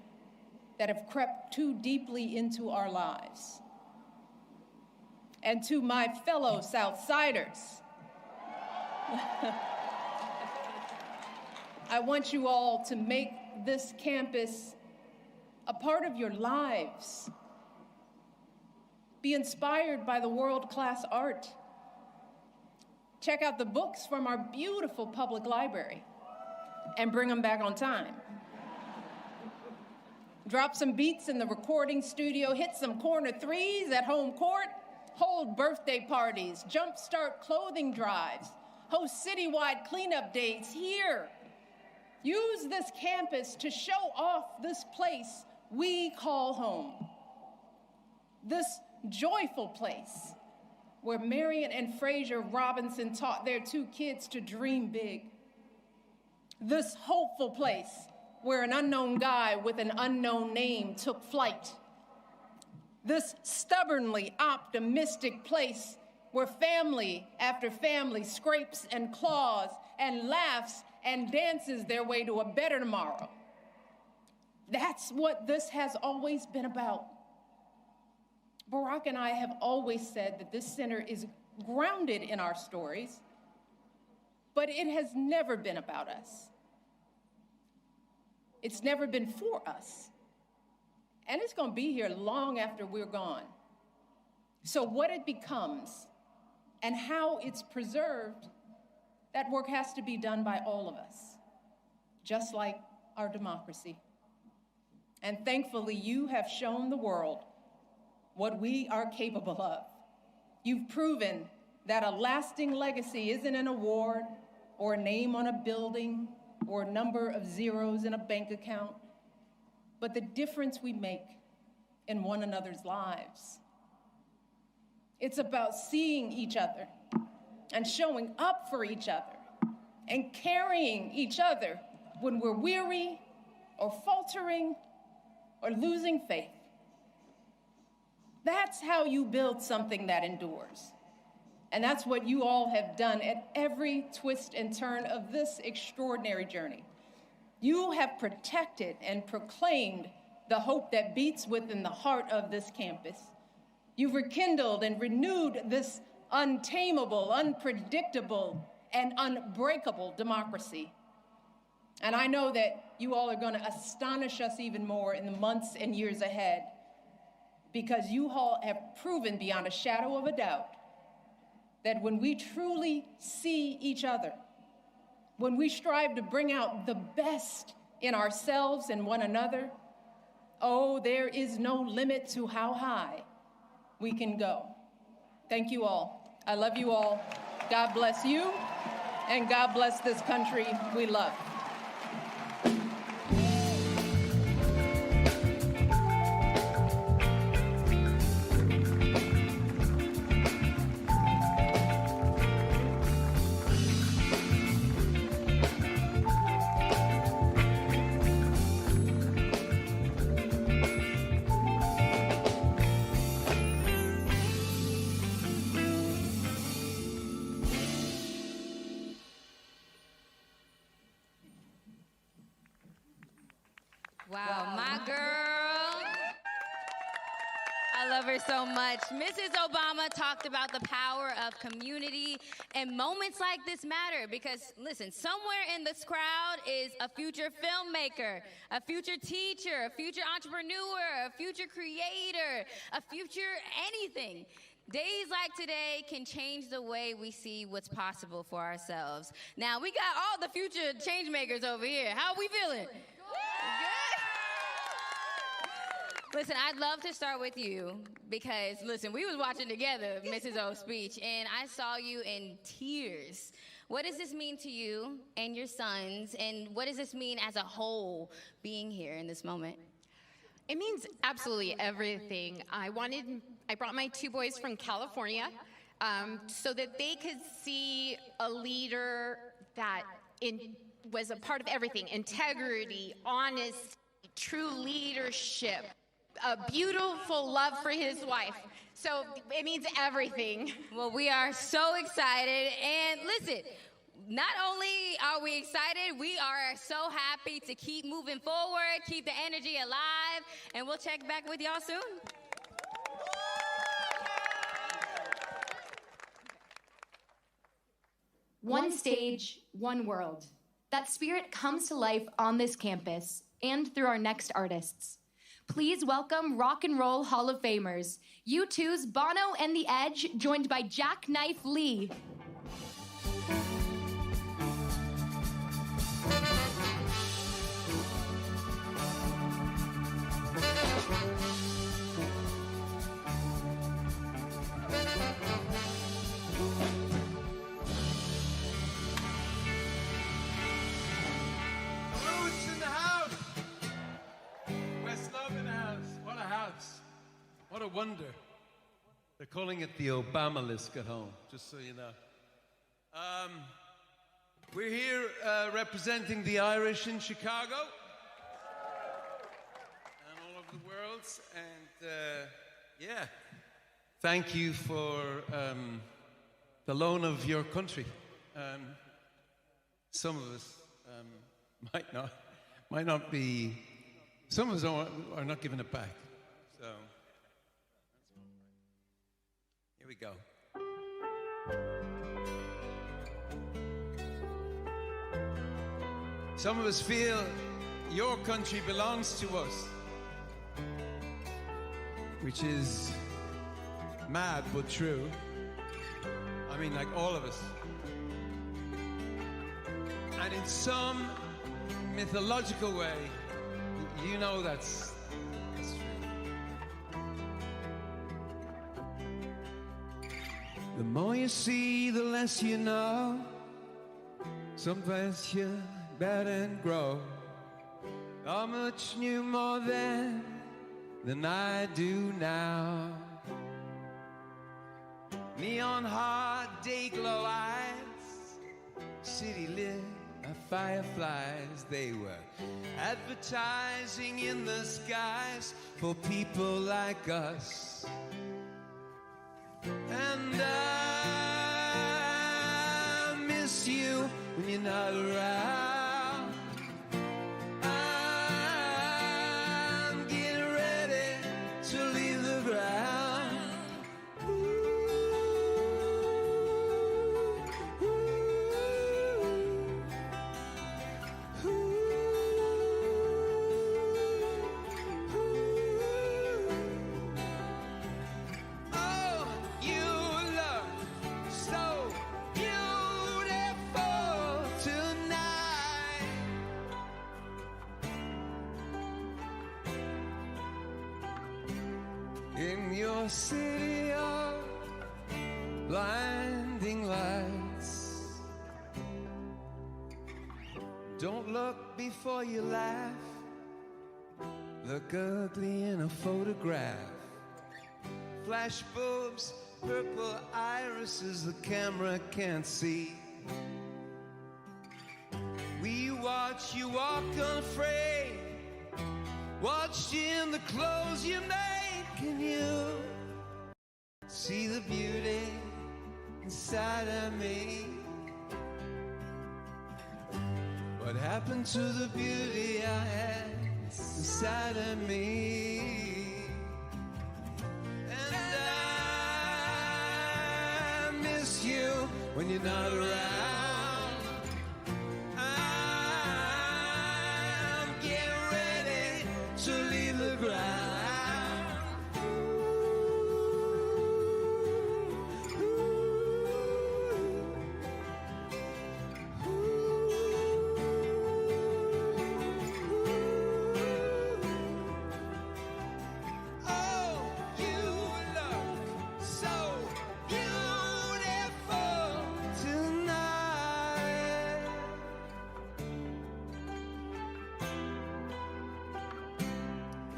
that have crept too deeply into our lives. And to my fellow Southsiders, I want you all to make this campus a part of your lives. Be inspired by the world-class art. Check out the books from our beautiful public library and bring them back on time. Drop some beats in the recording studio, hit some corner threes at home court, hold birthday parties, jumpstart clothing drives, host citywide cleanup days here. Use this campus to show off this place we call home. This joyful place where Marion and Fraser Robinson taught their two kids to dream big. This hopeful place where an unknown guy with an unknown name took flight. This stubbornly optimistic place where family after family scrapes and claws and laughs and dances their way to a better tomorrow. That's what this has always been about. Barack and I have always said that this center is grounded in our stories, but it has never been about us. It's never been for us. And it's going to be here long after we're gone. So what it becomes and how it's preserved, that work has to be done by all of us, just like our democracy. And thankfully, you have shown the world what we are capable of. You've proven that a lasting legacy isn't an award or a name on a building or a number of zeros in a bank account, but the difference we make in one another's lives. It's about seeing each other and showing up for each other and carrying each other when we're weary or faltering or losing faith. That's how you build something that endures. And that's what you all have done at every twist and turn of this extraordinary journey. You have protected and proclaimed the hope that beats within the heart of this campus. You've rekindled and renewed this untamable, unpredictable, and unbreakable democracy. And I know that you all are going to astonish us even more in the months and years ahead, because you all have proven beyond a shadow of a doubt that when we truly see each other, when we strive to bring out the best in ourselves and one another, oh, there is no limit to how high we can go. Thank you all. I love you all. God bless you, and God bless this country we love. Wow, my girl. I love her so much. Mrs. Obama talked about the power of community, and moments like this matter because, listen, somewhere in this crowd is a future filmmaker, a future teacher, a future entrepreneur, a future creator, a future anything. Days like today can change the way we see what's possible for ourselves. Now, we got all the future change makers over here. How are we feeling? Good? Listen, I'd love to start with you because, listen, we was watching together Mrs. O's speech, and I saw you in tears. What does this mean to you and your sons, and what does this mean as a whole being here in this moment? It means absolutely everything. I brought my two boys from California so that they could see a leader that was a part of everything: integrity, honesty, true leadership, a beautiful love for his wife. So it means everything. Well, we are so excited. And listen, not only are we excited, we are so happy to keep moving forward, keep the energy alive, and we'll check back with y'all soon. One stage, one world. That spirit comes to life on this campus and through our next artists. Please welcome Rock and Roll Hall of Famers, U2's Bono and the Edge, joined by Jackknife Lee. Roots in the house. West Love in the house. What a house. What a wonder. They're calling it the Obama-lisk at home, just so you know. We're here representing the Irish in Chicago and all over the world. And yeah, thank you for the loan of your country. Some of us might not be, some of us are not giving it back. So. we go. Some of us feel your country belongs to us, which is mad but true. I mean, like all of us. And in some mythological way, you know that's true. The more you see, the less you know. Sometimes you better and grow. How much knew more then than I do now. Neon hard day glow eyes, city lit by fireflies. They were advertising in the skies for people like us. And I miss you when you're not around. I'm getting ready to leave the ground. Oh, you look so beautiful tonight. In your city of blinding lights. Don't look before you laugh. Look ugly in a photograph. Flash bulbs, purple irises the camera can't see. We watch you walk unafraid. Watched in the clothes you make. Can you see the beauty inside of me? What happened to the beauty I had inside of me? And I miss you when you're not around. I'm getting ready to leave the ground. Oh, you look so beautiful tonight.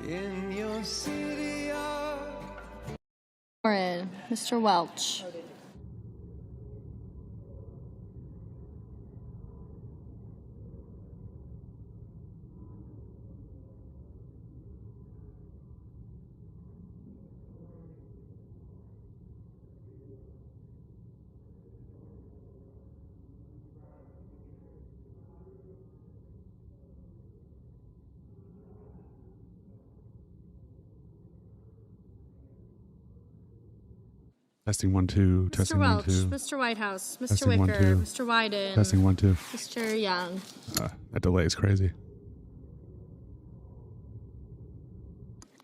In your city of Warren, Mr. Welch. Testing 1 2. Mr. Testing Welch, 1 2. Mr. Whitehouse, Mr. Testing 1 Wicker, 2. Mr. Wyden. Testing 1 2. Mr. Young. That delay is crazy.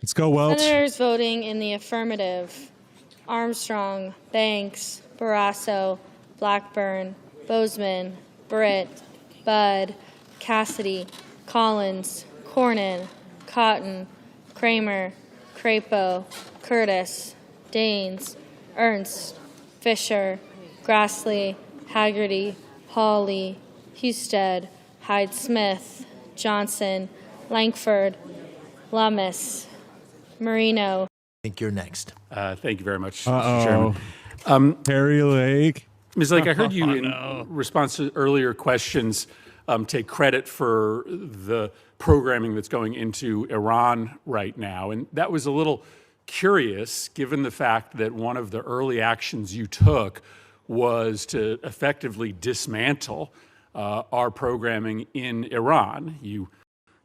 Let's go, Welch. Senators voting in the affirmative: Armstrong, Banks, Barrasso, Blackburn, Bozeman, Britt, Budd, Cassidy, Collins, Cornyn, Cotton, Kramer, Crapo, Curtis, Daines, Ernst, Fisher, Grassley, Haggerty, Hawley, Husted, Hyde-Smith, Johnson, Langford, Lummis, Marino. I think you're next. Thank you very much, Mr. Uh-oh. Chairman. Harry Lake. Ms. Lake, I heard you in response to earlier questions take credit for the programming that's going into Iran right now. And that was a little curious, given the fact that one of the early actions you took was to effectively dismantle our programming in Iran. You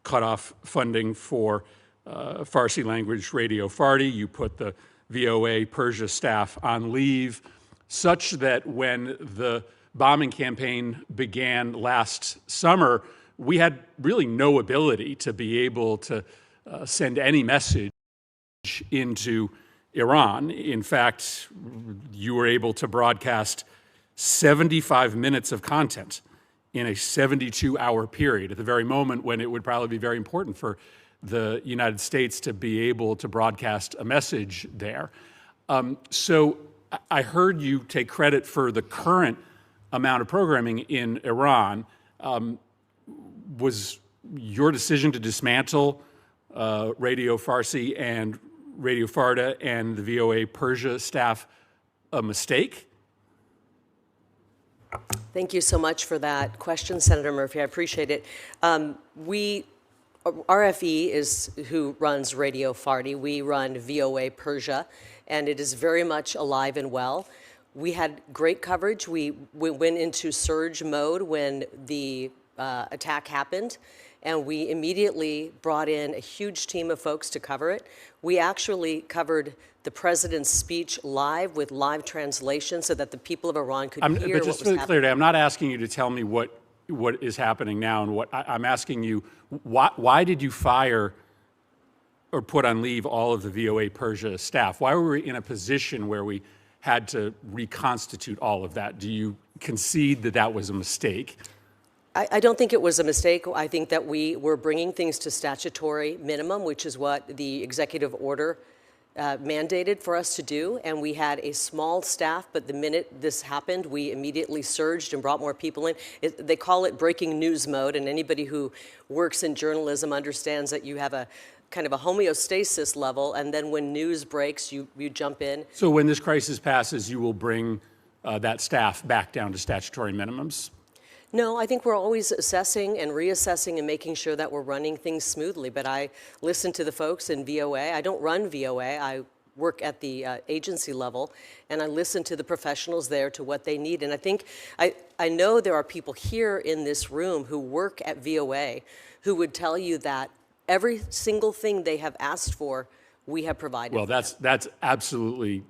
cut off funding for Farsi language Radio Fardi. You put the VOA Persia staff on leave, such that when the bombing campaign began last summer, we had really no ability to be able to send any message into Iran. In fact, you were able to broadcast 75 minutes of content in a 72-hour period at the very moment when it would probably be very important for the United States to be able to broadcast a message there. So I heard you take credit for the current amount of programming in Iran. Was your decision to dismantle Radio Farsi and Radio Farda and the VOA Persia staff a mistake? Thank you so much for that question, Senator Murphy. I appreciate it. RFE is who runs Radio Fardi. We run VOA Persia, and it is very much alive and well. We had great coverage. We went into surge mode when the attack happened, and we immediately brought in a huge team of folks to cover it. We actually covered the president's speech live with live translation so that the people of Iran could hear what was happening. But just for clarity, I'm not asking you to tell me what is happening now, and I'm asking you, why did you fire or put on leave all of the VOA Persia staff? Why were we in a position where we had to reconstitute all of that? Do you concede that that was a mistake? I don't think it was a mistake. I think that we were bringing things to statutory minimum, which is what the executive order mandated for us to do, and we had a small staff, but the minute this happened, we immediately surged and brought more people in. They call it breaking news mode, and anybody who works in journalism understands that you have a kind of a homeostasis level, and then when news breaks, you jump in. So when this crisis passes, you will bring that staff back down to statutory minimums? No, I think we're always assessing and reassessing and making sure that we're running things smoothly. But I listen to the folks in VOA. I don't run VOA. I work at the agency level, and I listen to the professionals there to what they need. And I think I know there are people here in this room who work at VOA who would tell you that every single thing they have asked for, we have provided. Well, that's absolutely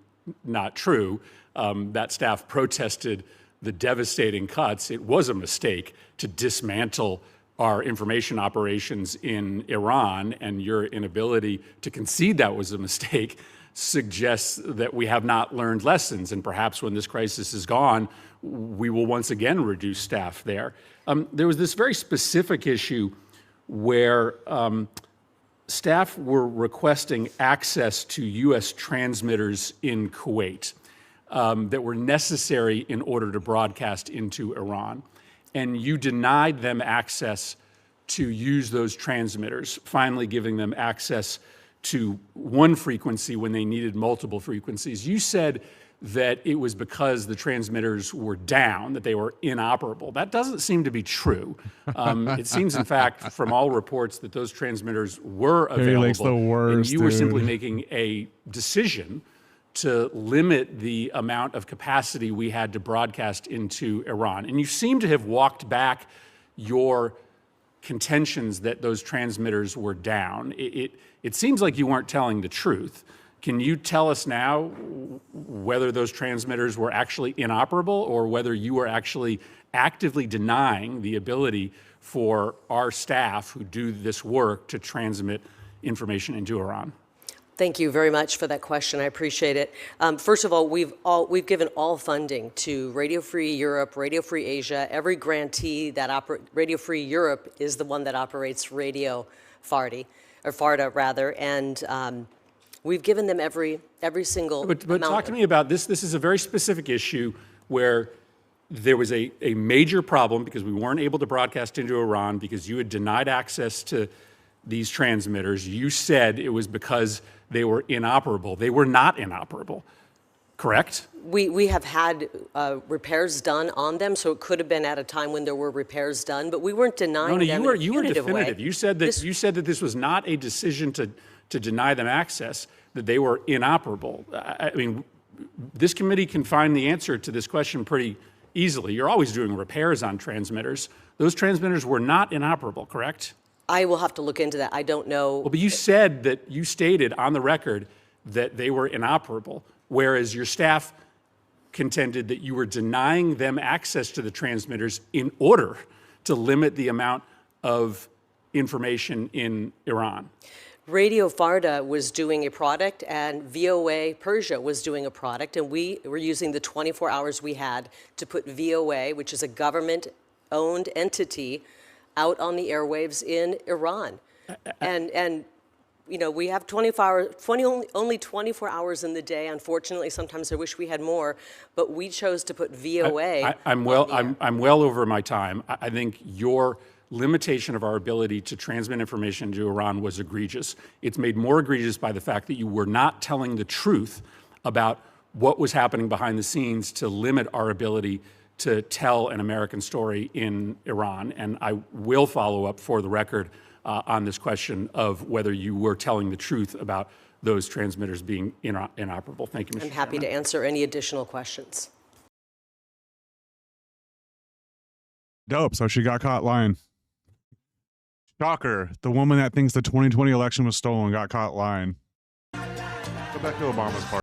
not true. That staff protested the devastating cuts. It was a mistake to dismantle our information operations in Iran, and your inability to concede that was a mistake suggests that we have not learned lessons, and perhaps when this crisis is gone, we will once again reduce staff there. There was this very specific issue where staff were requesting access to U.S. transmitters in Kuwait that were necessary in order to broadcast into Iran. And you denied them access to use those transmitters, finally giving them access to one frequency when they needed multiple frequencies. You said that it was because the transmitters were down, that they were inoperable. That doesn't seem to be true. It seems, in fact, from all reports that those transmitters were available. Lakes the worst, and you were dude. simply making a decision to limit the amount of capacity we had to broadcast into Iran. And you seem to have walked back your contentions that those transmitters were down. It seems like you weren't telling the truth. Can you tell us now whether those transmitters were actually inoperable or whether you were actually actively denying the ability for our staff who do this work to transmit information into Iran? Thank you very much for that question. I appreciate it. First of all, we've given all funding to Radio Free Europe, Radio Free Asia. Every grantee that Radio Free Europe is the one that operates Radio Fardi, or Farda rather, and we've given them every single. But talk to me about this. This is a very specific issue where there was a major problem because we weren't able to broadcast into Iran because you had denied access to these transmitters. You said it was because they were inoperable. They were not inoperable, correct? We have had repairs done on them, so it could have been at a time when there were repairs done, but we weren't denying them in a you were punitive definitive. way. You said that this was not a decision to deny them access, that they were inoperable. I mean, this committee can find the answer to this question pretty easily. You're always doing repairs on transmitters. Those transmitters were not inoperable, correct? I will have to look into that. I don't know. Well, but you said that you stated on the record that they were inoperable, whereas your staff contended that you were denying them access to the transmitters in order to limit the amount of information in Iran. Radio Farda was doing a product, and VOA Persia was doing a product, and we were using the 24 hours we had to put VOA, which is a government-owned entity, out on the airwaves in Iran. And you know, we have only 24 hours in the day. Unfortunately, sometimes I wish we had more, but we chose to put VOA. I'm well over my time. I think your limitation of our ability to transmit information to Iran was egregious. It's made more egregious by the fact that you were not telling the truth about what was happening behind the scenes to limit our ability to tell an American story in Iran. And I will follow up for the record on this question of whether you were telling the truth about those transmitters being inoperable. Thank you, Mr. I'm happy to answer any additional questions. Dope. So she got caught lying. Shocker. The woman that thinks the 2020 election was stolen got caught lying. Go back to Obama's part.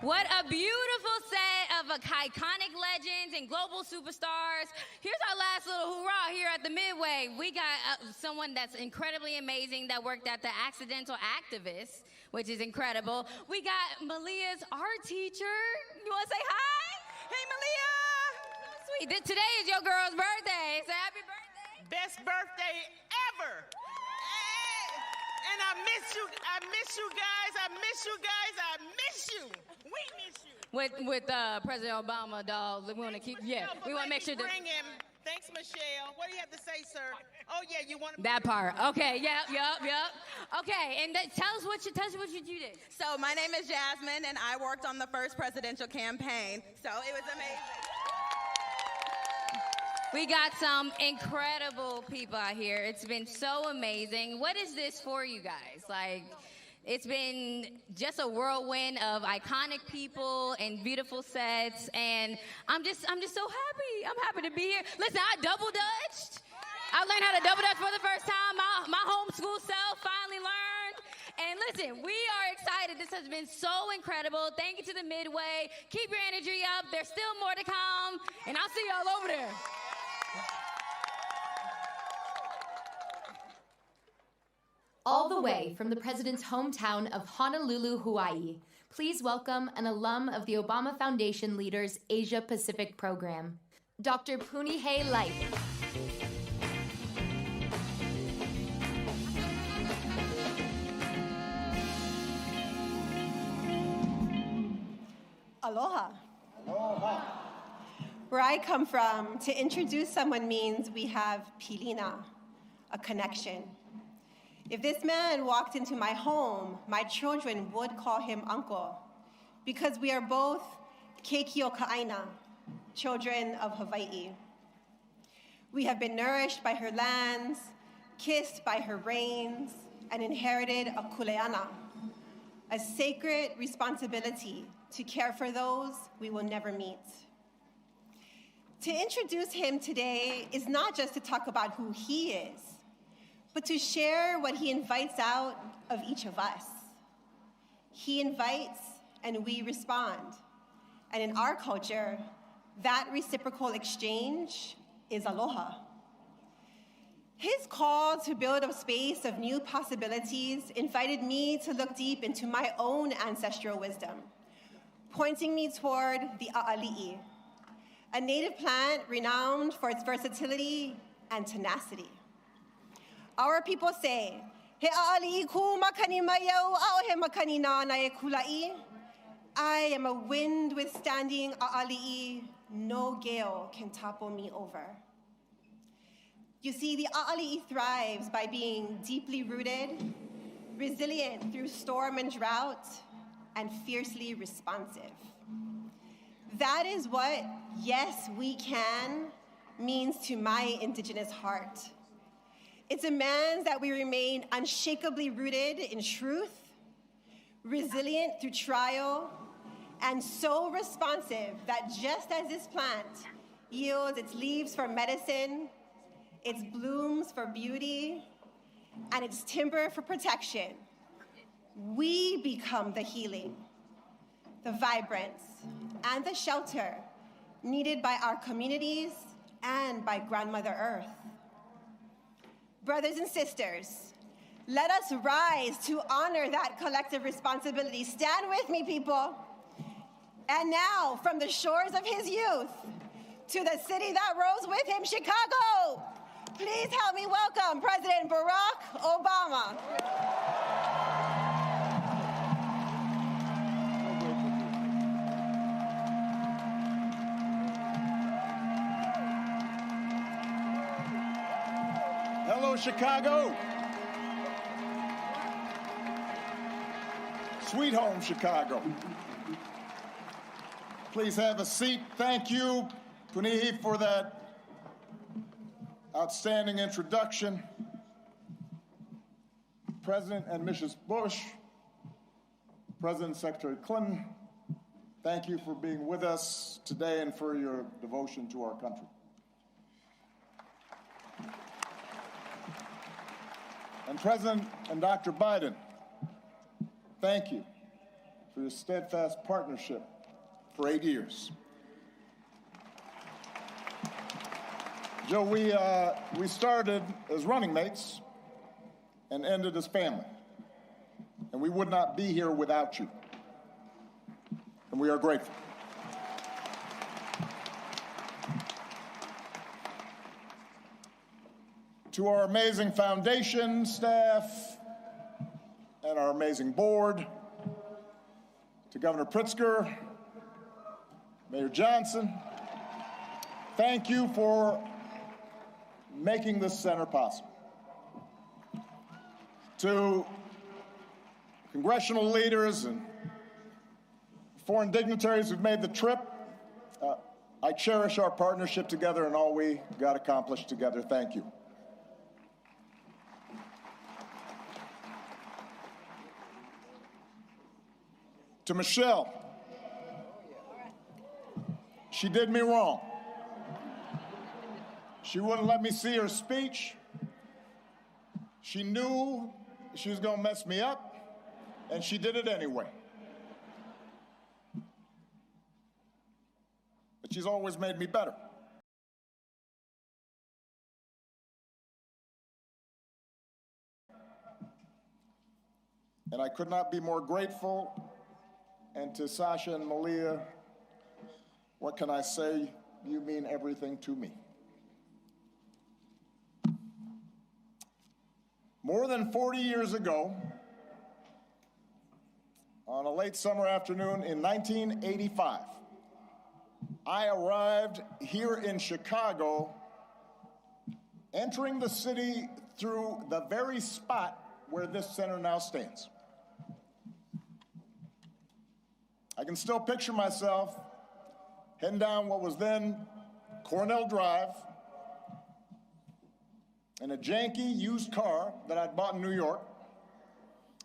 What a beautiful set of iconic legends and global superstars. Here's our last little hoorah here at the Midway. We got someone that's incredibly amazing that worked at the Accidental Activist, which is incredible. We got Malia's art teacher. You want to say hi? Hey, Malia. So sweet. Today is your girl's birthday, so happy birthday. Best birthday ever. And I miss you. I miss you guys. I miss you guys. I miss you. We miss you. With President Obama, dog. We want to keep. Yeah, we want to make sure that. Bring him. Thanks, Michelle. What do you have to say, sir? Oh yeah, you want to. That part. Okay. Yep. Okay, and tell us what you did. So my name is Jasmine, and I worked on the first presidential campaign. So it was amazing. We got some incredible people out here. It's been so amazing. What is this for you guys? Like, it's been just a whirlwind of iconic people and beautiful sets, and I'm just so happy. I'm happy to be here. Listen, I double dutched. I learned how to double dutch for the first time. My homeschool self finally learned. And listen, we are excited. This has been so incredible. Thank you to the Midway. Keep your energy up. There's still more to come, and I'll see y'all over there. All the way from the president's hometown of Honolulu, Hawaii, please welcome an alum of the Obama Foundation Leaders Asia Pacific Program, Dr. Punihei Light. Aloha. Aloha. Where I come from, to introduce someone means we have pilina, a connection. If this man walked into my home, my children would call him uncle, because we are both keikio-ka'aina, children of Hawaii. We have been nourished by her lands, kissed by her rains, and inherited a kuleana, a sacred responsibility to care for those we will never meet. To introduce him today is not just to talk about who he is, but to share what he invites out of each of us. He invites and we respond. And in our culture, that reciprocal exchange is aloha. His call to build a space of new possibilities invited me to look deep into my own ancestral wisdom, pointing me toward the a'ali'i, a native plant renowned for its versatility and tenacity. Our people say, "He a'ali'i ku makani mayau ao he makani nana e kulai." I am a wind withstanding a'ali'i. No gale can topple me over. You see, the a'ali'i thrives by being deeply rooted, resilient through storm and drought, and fiercely responsive. That is what "yes, we can" means to my indigenous heart. It demands that we remain unshakably rooted in truth, resilient through trial, and so responsive that just as this plant yields its leaves for medicine, its blooms for beauty, and its timber for protection, we become the healing, the vibrance, and the shelter needed by our communities and by Grandmother Earth. Brothers and sisters, let us rise to honor that collective responsibility. Stand with me, people. And now, from the shores of his youth to the city that rose with him, Chicago, please help me welcome President Barack Obama. Hello, Chicago. Sweet home, Chicago. Please have a seat. Thank you, Punihei, for that outstanding introduction. President and Mrs. Bush, President and Secretary Clinton, thank you for being with us today and for your devotion to our country. And President and Dr. Biden, thank you for your steadfast partnership for 8 years. Joe, we started as running mates and ended as family. And we would not be here without you. And we are grateful. To our amazing foundation staff and our amazing board, to Governor Pritzker, Mayor Johnson, thank you for making this center possible. To congressional leaders and foreign dignitaries who've made the trip, I cherish our partnership together and all we got accomplished together. Thank you. To Michelle, she did me wrong. She wouldn't let me see her speech. She knew she was going to mess me up, and she did it anyway. But she's always made me better. And I could not be more grateful. And to Sasha and Malia, what can I say? You mean everything to me. More than 40 years ago, on a late summer afternoon in 1985, I arrived here in Chicago, entering the city through the very spot where this center now stands. I can still picture myself heading down what was then Cornell Drive in a janky used car that I'd bought in New York,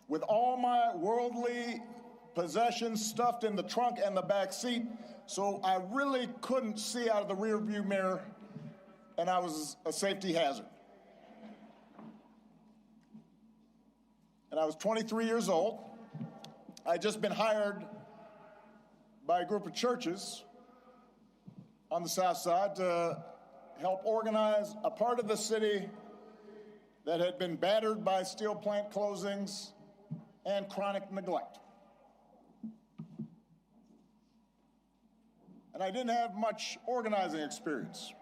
with all my worldly possessions stuffed in the trunk and the back seat, so I really couldn't see out of the rearview mirror, and I was a safety hazard. And I was 23 years old. I'd just been hired by a group of churches on the South Side to help organize a part of the city that had been battered by steel plant closings and chronic neglect. And I didn't have much organizing experience.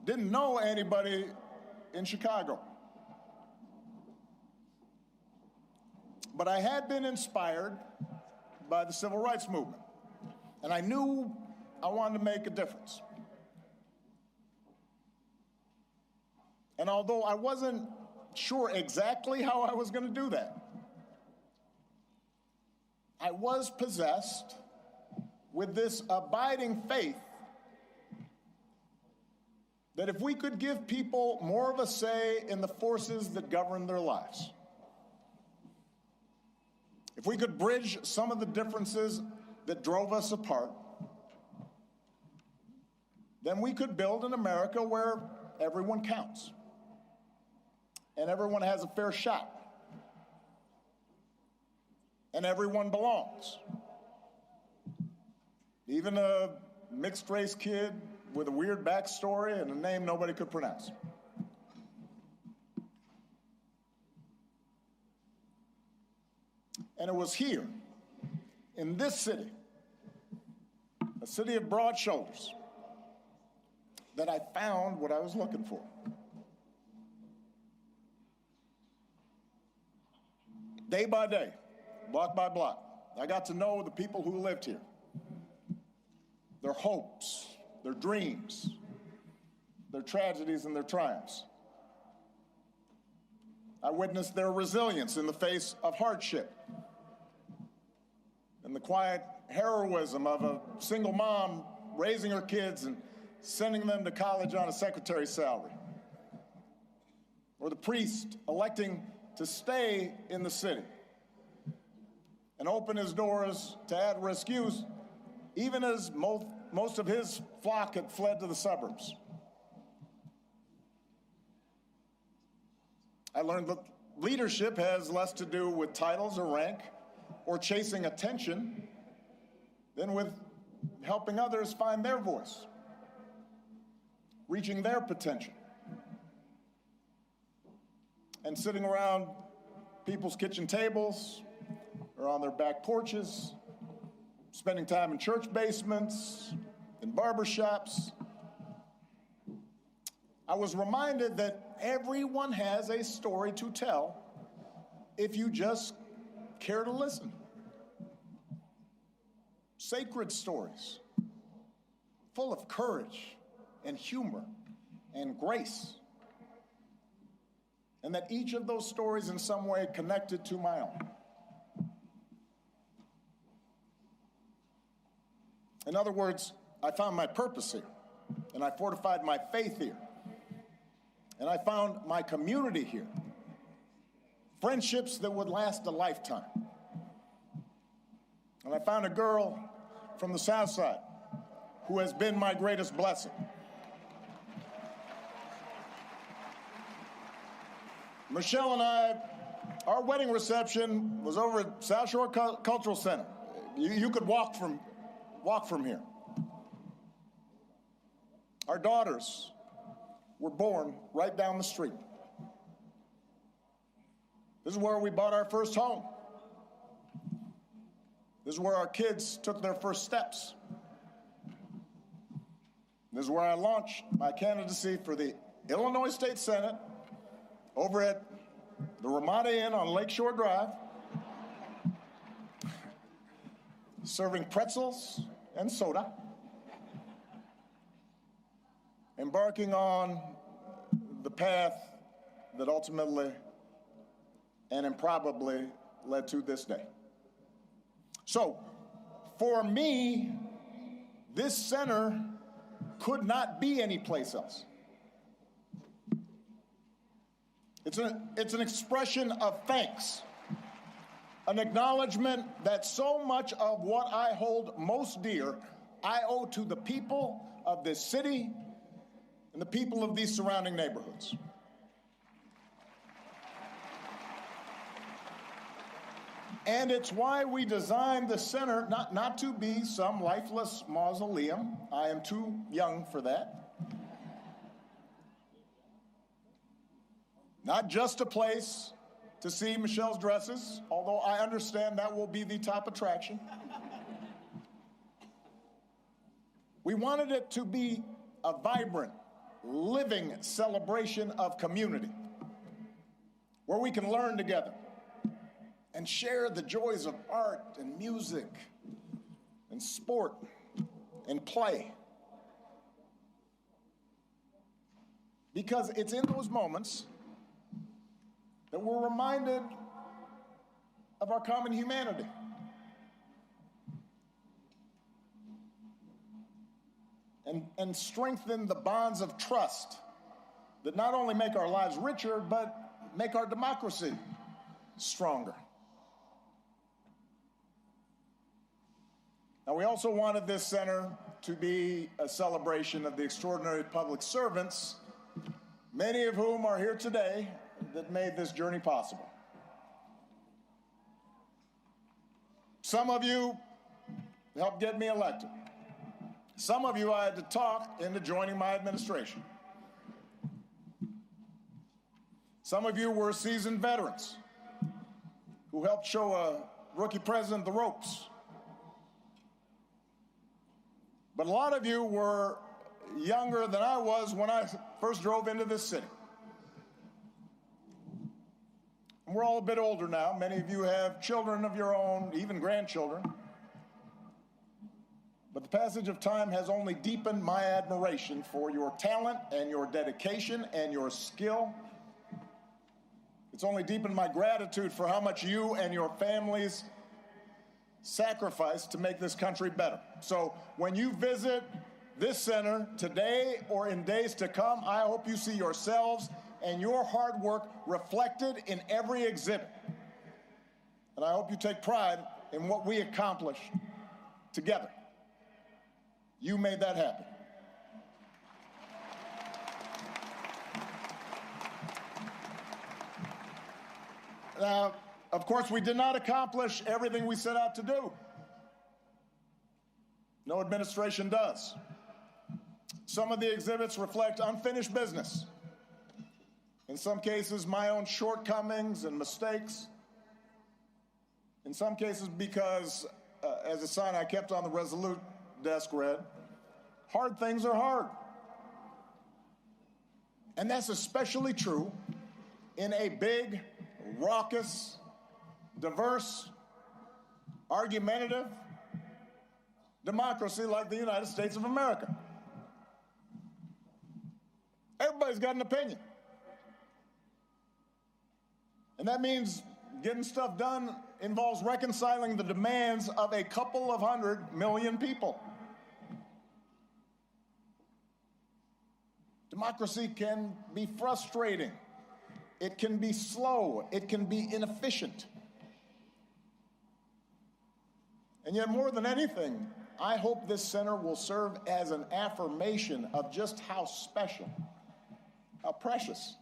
Didn't know anybody in Chicago. But I had been inspired by the civil rights movement, and I knew I wanted to make a difference. And although I wasn't sure exactly how I was going to do that, I was possessed with this abiding faith that if we could give people more of a say in the forces that govern their lives, if we could bridge some of the differences that drove us apart, then we could build an America where everyone counts and everyone has a fair shot and everyone belongs. Even a mixed-race kid with a weird backstory and a name nobody could pronounce. And it was here, in this city, a city of broad shoulders, that I found what I was looking for. Day by day, block by block, I got to know the people who lived here, their hopes, their dreams, their tragedies and their triumphs. I witnessed their resilience in the face of hardship and the quiet heroism of a single mom raising her kids and sending them to college on a secretary's salary, or the priest electing to stay in the city and open his doors to at-risk youth, even as most of his flock had fled to the suburbs. I learned that leadership has less to do with titles or rank or chasing attention than with helping others find their voice, reaching their potential, and sitting around people's kitchen tables or on their back porches, spending time in church basements, in barbershops. I was reminded that everyone has a story to tell if you just care to listen. Sacred stories, full of courage and humor and grace, and that each of those stories in some way connected to my own. In other words, I found my purpose here, and I fortified my faith here, and I found my community here, friendships that would last a lifetime. And I found a girl from the South Side who has been my greatest blessing. Michelle and I, our wedding reception was over at South Shore Cultural Center. You could walk from here. Our daughters were born right down the street. This is where we bought our first home. This is where our kids took their first steps. This is where I launched my candidacy for the Illinois State Senate over at the Ramada Inn on Lakeshore Drive, serving pretzels and soda, embarking on the path that ultimately and improbably led to this day. So, for me, this center could not be anyplace else. It's an expression of thanks, an acknowledgement that so much of what I hold most dear, I owe to the people of this city and the people of these surrounding neighborhoods. And it's why we designed the center not to be some lifeless mausoleum. I am too young for that. Not just a place to see Michelle's dresses, although I understand that will be the top attraction. We wanted it to be a vibrant, living celebration of community, where we can learn together and share the joys of art and music and sport and play. Because it's in those moments that we're reminded of our common humanity. And strengthen the bonds of trust that not only make our lives richer, but make our democracy stronger. Now, we also wanted this center to be a celebration of the extraordinary public servants, many of whom are here today, that made this journey possible. Some of you helped get me elected. Some of you I had to talk into joining my administration. Some of you were seasoned veterans who helped show a rookie president the ropes. But a lot of you were younger than I was when I first drove into this city. And we're all a bit older now. Many of you have children of your own, even grandchildren. But the passage of time has only deepened my admiration for your talent and your dedication and your skill. It's only deepened my gratitude for how much you and your families sacrificed to make this country better. So when you visit this center today or in days to come, I hope you see yourselves and your hard work reflected in every exhibit. And I hope you take pride in what we accomplished together. You made that happen. Now, Of course, we did not accomplish everything we set out to do. No administration does. Some of the exhibits reflect unfinished business. In some cases, my own shortcomings and mistakes. In some cases, because, as a sign I kept on the Resolute desk read, hard things are hard. And that's especially true in a big, raucous, diverse, argumentative democracy like the United States of America. Everybody's got an opinion. And that means getting stuff done involves reconciling the demands of a couple of 100 million people. Democracy can be frustrating. It can be slow. It can be inefficient. And yet, more than anything, I hope this center will serve as an affirmation of just how special, how precious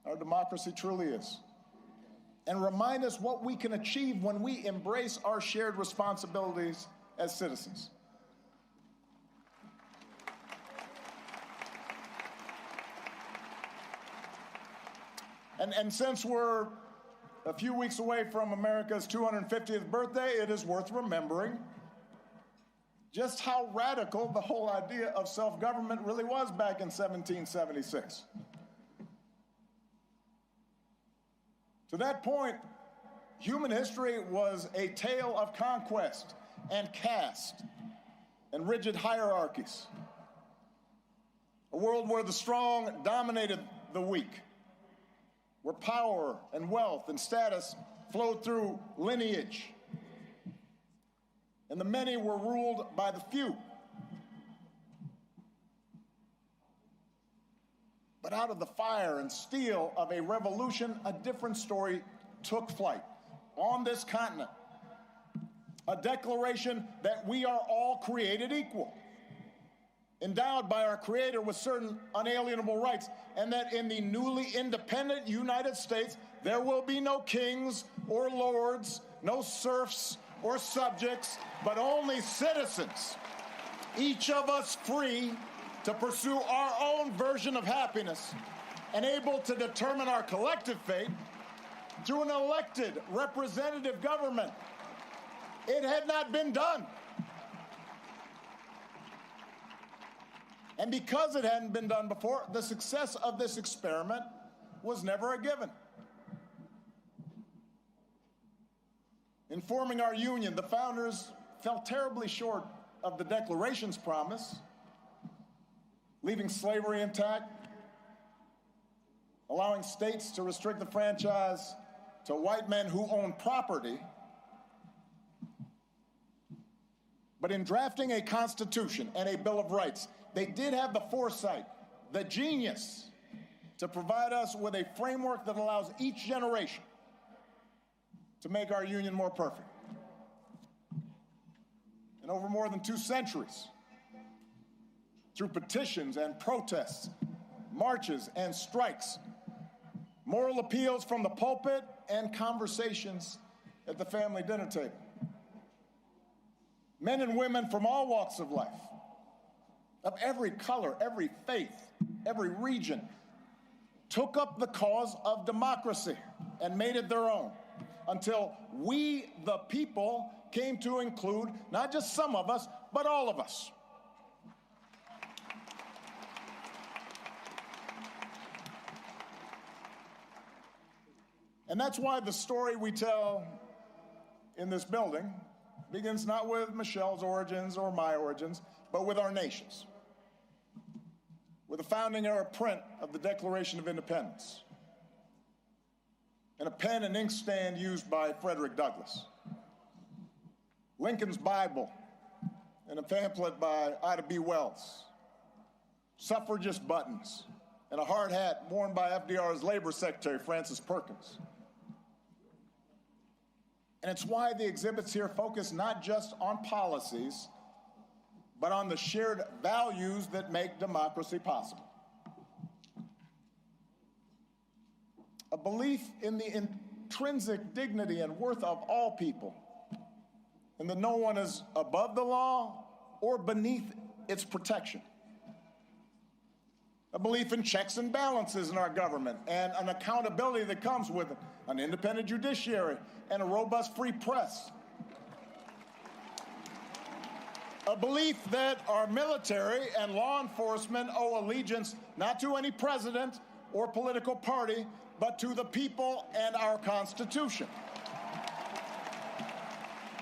our democracy truly is, and remind us what we can achieve when we embrace our shared responsibilities as citizens. And since we're a few weeks away from America's 250th birthday, it is worth remembering just how radical the whole idea of self-government really was back in 1776. To that point, human history was a tale of conquest and caste and rigid hierarchies. A world where the strong dominated the weak, where power and wealth and status flowed through lineage, and the many were ruled by the few. But out of the fire and steel of a revolution, a different story took flight on this continent. A declaration that we are all created equal, endowed by our Creator with certain unalienable rights, and that in the newly independent United States, there will be no kings or lords, no serfs or subjects, but only citizens, each of us free to pursue our own version of happiness and able to determine our collective fate through an elected representative government. It had not been done. And because it hadn't been done before, the success of this experiment was never a given. In forming our union, the founders fell terribly short of the Declaration's promise, leaving slavery intact, allowing states to restrict the franchise to white men who own property. But in drafting a Constitution and a Bill of Rights, they did have the foresight, the genius, to provide us with a framework that allows each generation to make our union more perfect. And over more than 2 centuries, through petitions and protests, marches and strikes, moral appeals from the pulpit, and conversations at the family dinner table, men and women from all walks of life, of every color, every faith, every region, took up the cause of democracy and made it their own, until we, the people, came to include not just some of us, but all of us. And that's why the story we tell in this building begins not with Michelle's origins or my origins, but with our nation's, with the founding era print of the Declaration of Independence, and a pen and inkstand used by Frederick Douglass, Lincoln's Bible, and a pamphlet by Ida B. Wells, suffragist buttons, and a hard hat worn by FDR's Labor Secretary, Francis Perkins. And it's why the exhibits here focus not just on policies, but on the shared values that make democracy possible. A belief in the intrinsic dignity and worth of all people, and that no one is above the law or beneath its protection. A belief in checks and balances in our government and an accountability that comes with it, an independent judiciary and a robust free press. A belief that our military and law enforcement owe allegiance not to any president or political party, but to the people and our Constitution.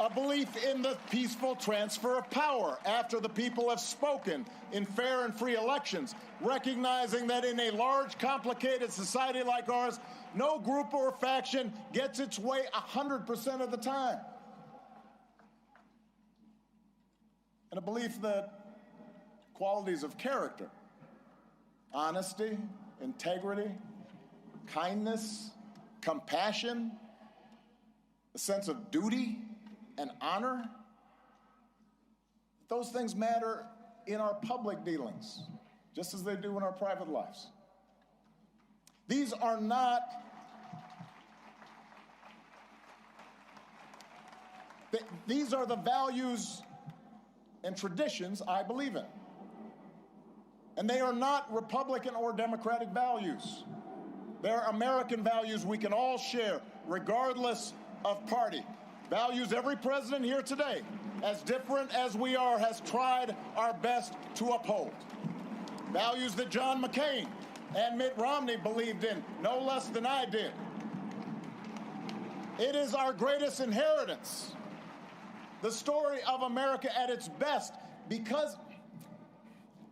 A belief in the peaceful transfer of power after the people have spoken in fair and free elections, recognizing that in a large, complicated society like ours, no group or faction gets its way 100% of the time. And a belief that qualities of character, honesty, integrity, kindness, compassion, a sense of duty and honor, those things matter in our public dealings, just as they do in our private lives. These are not these are the values and traditions I believe in. And they are not Republican or Democratic values. They're American values we can all share, regardless of party. Values every president here today, as different as we are, has tried our best to uphold. Values that John McCain and Mitt Romney believed in no less than I did. It is our greatest inheritance, the story of America at its best, because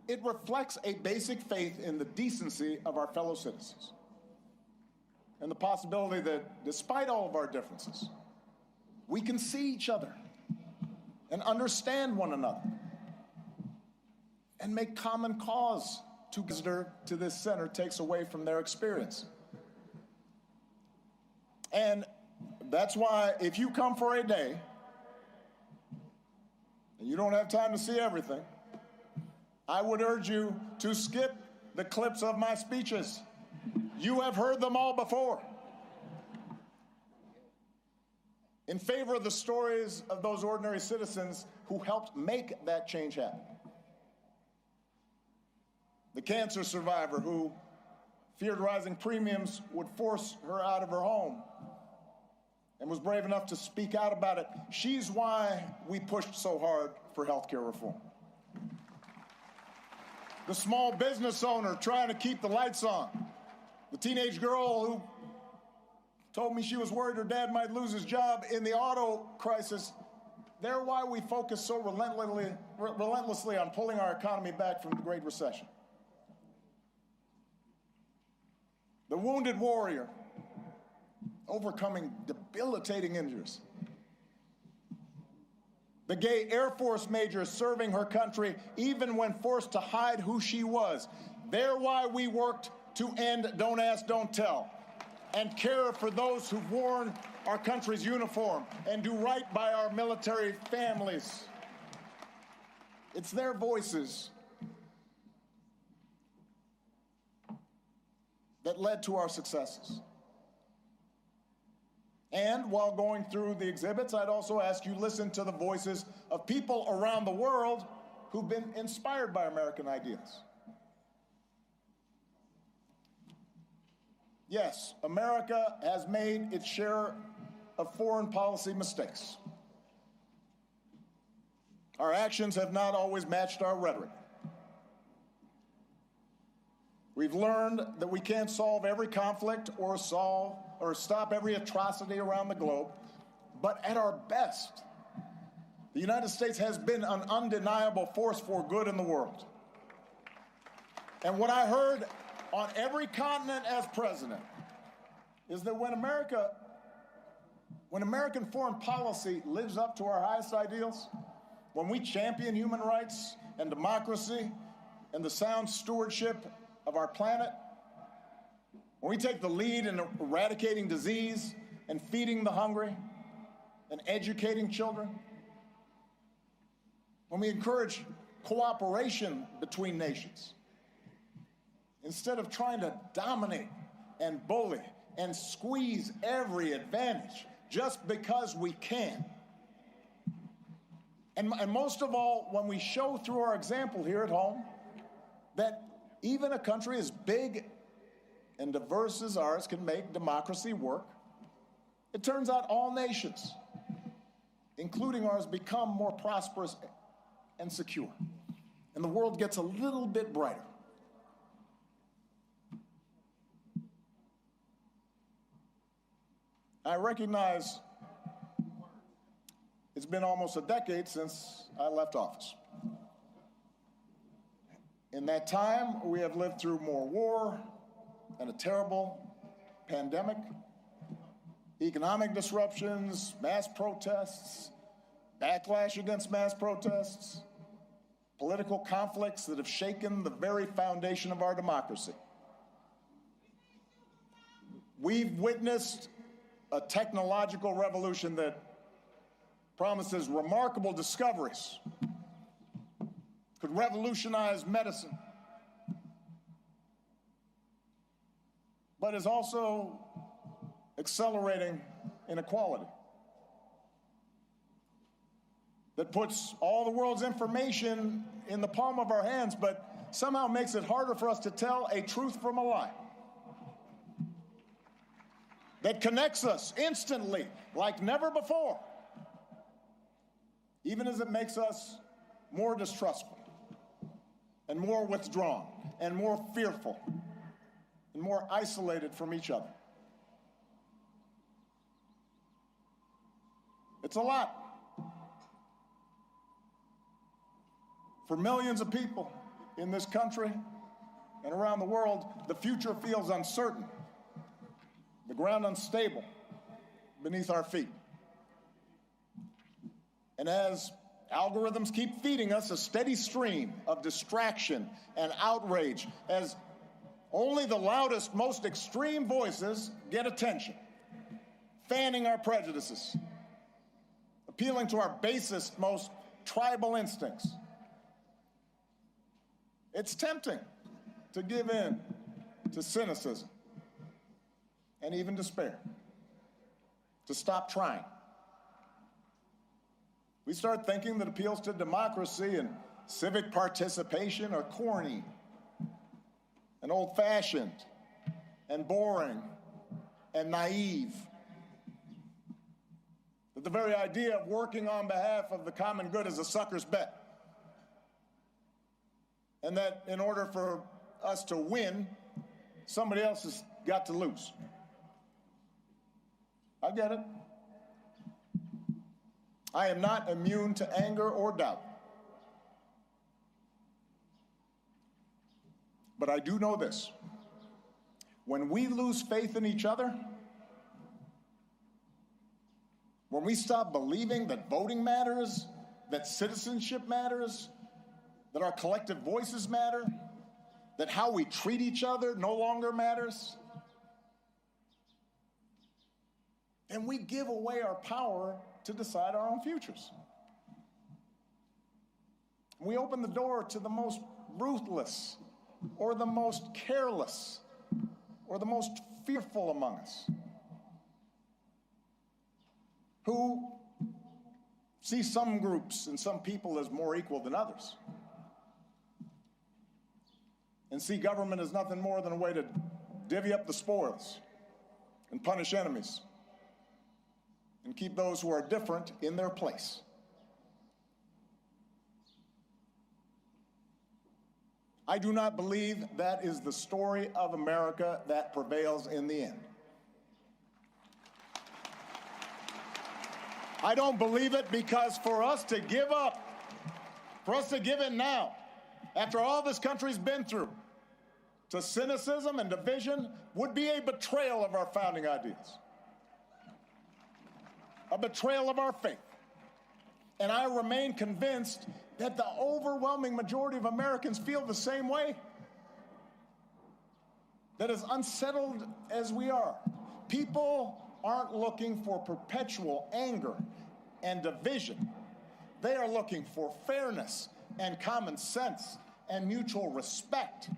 it reflects a basic faith in the decency of our fellow citizens and the possibility that, despite all of our differences, we can see each other and understand one another and make common cause to visitor to this center takes away from their experience. And that's why if you come for a day and you don't have time to see everything, I would urge you to skip the clips of my speeches. You have heard them all before. In favor of the stories of those ordinary citizens who helped make that change happen. The cancer survivor who feared rising premiums would force her out of her home and was brave enough to speak out about it. She's why we pushed so hard for health care reform. The small business owner trying to keep the lights on. The teenage girl who told me she was worried her dad might lose his job in the auto crisis. They're why we focus so relentlessly on pulling our economy back from the Great Recession. The wounded warrior overcoming debilitating injuries. The gay Air Force major serving her country even when forced to hide who she was. They're why we worked to end Don't Ask, Don't Tell and care for those who've worn our country's uniform and do right by our military families. It's their voices that led to our successes. And while going through the exhibits, I'd also ask you listen to the voices of people around the world who've been inspired by American ideals. Yes, America has made its share of foreign policy mistakes. Our actions have not always matched our rhetoric. We've learned that we can't solve every conflict or stop every atrocity around the globe, but at our best, the United States has been an undeniable force for good in the world. And what I heard on every continent as president is that when American foreign policy lives up to our highest ideals, when we champion human rights and democracy and the sound stewardship of our planet, when we take the lead in eradicating disease and feeding the hungry and educating children, when we encourage cooperation between nations, instead of trying to dominate and bully and squeeze every advantage just because we can. And most of all, when we show through our example here at home that even a country as big and diverse as ours can make democracy work, it turns out all nations, including ours, become more prosperous and secure. And the world gets a little bit brighter. I recognize it's been almost a decade since I left office. In that time, we have lived through more war and a terrible pandemic, economic disruptions, mass protests, backlash against mass protests, political conflicts that have shaken the very foundation of our democracy. We've witnessed a technological revolution that promises remarkable discoveries, could revolutionize medicine, but is also accelerating inequality, that puts all the world's information in the palm of our hands, but somehow makes it harder for us to tell a truth from a lie, that connects us instantly like never before, even as it makes us more distrustful and more withdrawn and more fearful and more isolated from each other. It's a lot. For millions of people in this country and around the world, the future feels uncertain, the ground unstable beneath our feet. And as algorithms keep feeding us a steady stream of distraction and outrage, as only the loudest, most extreme voices get attention, fanning our prejudices, appealing to our basest, most tribal instincts, it's tempting to give in to cynicism and even despair, to stop trying. We start thinking that appeals to democracy and civic participation are corny and old-fashioned and boring and naive. That the very idea of working on behalf of the common good is a sucker's bet. And that in order for us to win, somebody else has got to lose. I get it. I am not immune to anger or doubt. But I do know this. When we lose faith in each other, when we stop believing that voting matters, that citizenship matters, that our collective voices matter, that how we treat each other no longer matters, and we give away our power to decide our own futures. We open the door to the most ruthless, or the most careless, or the most fearful among us, who see some groups and some people as more equal than others, and see government as nothing more than a way to divvy up the spoils and punish enemies and keep those who are different in their place. I do not believe that is the story of America that prevails in the end. I don't believe it because for us to give up, for us to give in now, after all this country's been through, to cynicism and division would be a betrayal of our founding ideas, a betrayal of our faith. And I remain convinced that the overwhelming majority of Americans feel the same way. That as unsettled as we are, people aren't looking for perpetual anger and division. They are looking for fairness and common sense and mutual respect.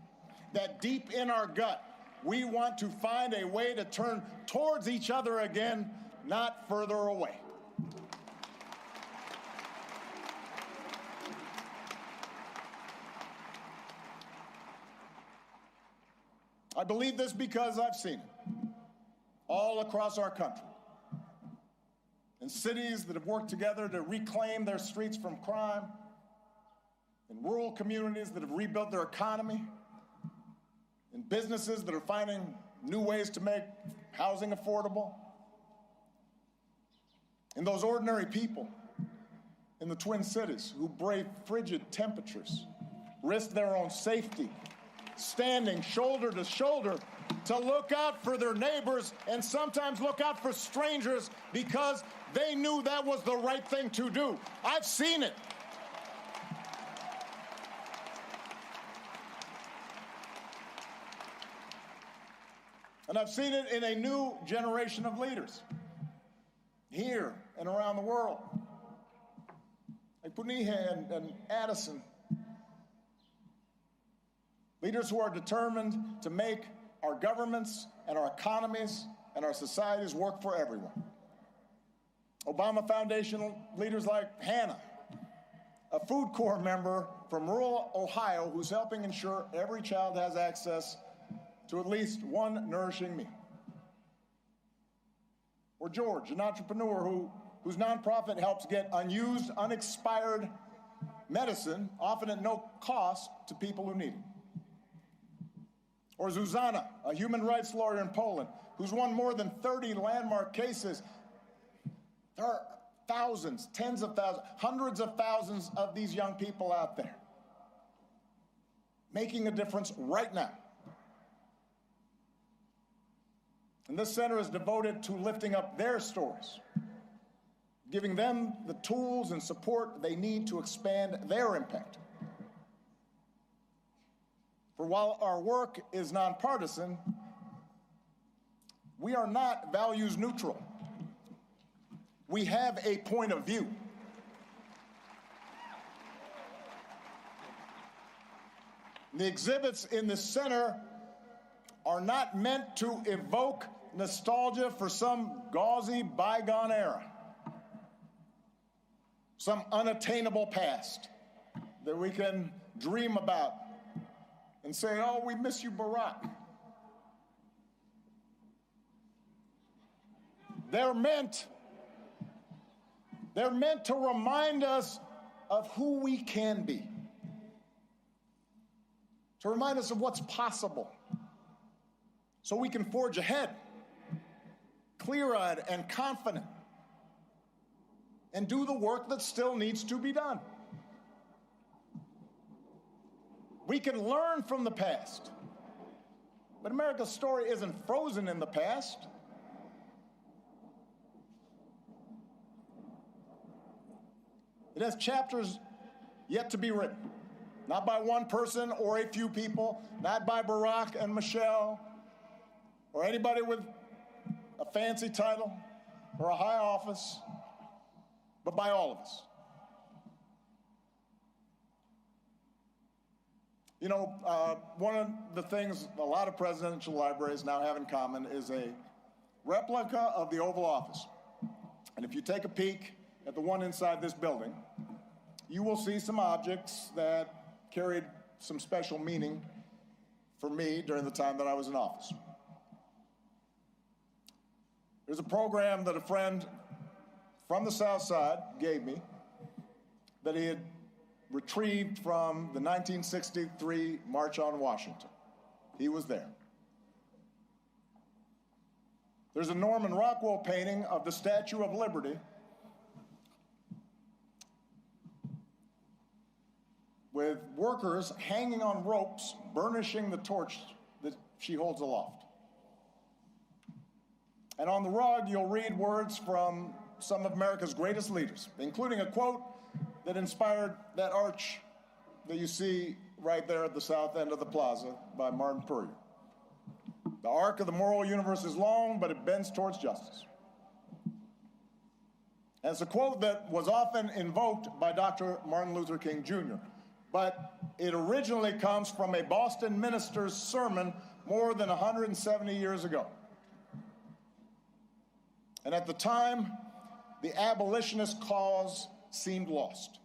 That deep in our gut, We want to find a way to turn towards each other again, not further away. I believe this because I've seen it all across our country. In cities that have worked together to reclaim their streets from crime, in rural communities that have rebuilt their economy, in businesses that are finding new ways to make housing affordable, in those ordinary people in the Twin Cities who brave frigid temperatures, risk their own safety, standing shoulder to shoulder to look out for their neighbors and sometimes look out for strangers because they knew that was the right thing to do. I've seen it. And I've seen it in a new generation of leaders here and around the world, like Puniha and Addison. Leaders who are determined to make our governments and our economies and our societies work for everyone. Obama Foundation leaders like Hannah, a Food Corps member from rural Ohio who's helping ensure every child has access to at least one nourishing meal. Or George, an entrepreneur whose nonprofit helps get unused, unexpired medicine, often at no cost, to people who need it. Or Zuzana, a human rights lawyer in Poland, who's won more than 30 landmark cases. There are thousands, tens of thousands, hundreds of thousands of these young people out there making a difference right now. And this center is devoted to lifting up their stories, giving them the tools and support they need to expand their impact. For while our work is nonpartisan, we are not values neutral. We have a point of view. The exhibits in the center are not meant to evoke nostalgia for some gauzy bygone era, some unattainable past that we can dream about and say, oh, we miss you, Barack. They're meant to remind us of who we can be, to remind us of what's possible, so we can forge ahead, clear-eyed and confident, and do the work that still needs to be done. We can learn from the past, but America's story isn't frozen in the past. It has chapters yet to be written, not by one person or a few people, not by Barack and Michelle, or anybody with a fancy title or a high office, but by all of us. You know, one of the things a lot of presidential libraries now have in common is a replica of the Oval Office. And if you take a peek at the one inside this building, you will see some objects that carried some special meaning for me during the time that I was in office. There's a program that a friend from the South Side gave me that he had retrieved from the 1963 March on Washington. He was there. There's a Norman Rockwell painting of the Statue of Liberty with workers hanging on ropes, burnishing the torch that she holds aloft. And on the rug, you'll read words from some of America's greatest leaders, including a quote that inspired that arch that you see right there at the south end of the plaza by Martin Puryear. The arc of the moral universe is long, but it bends towards justice. And it's a quote that was often invoked by Dr. Martin Luther King Jr., but it originally comes from a Boston minister's sermon more than 170 years ago. And at the time, the abolitionist cause seemed lost.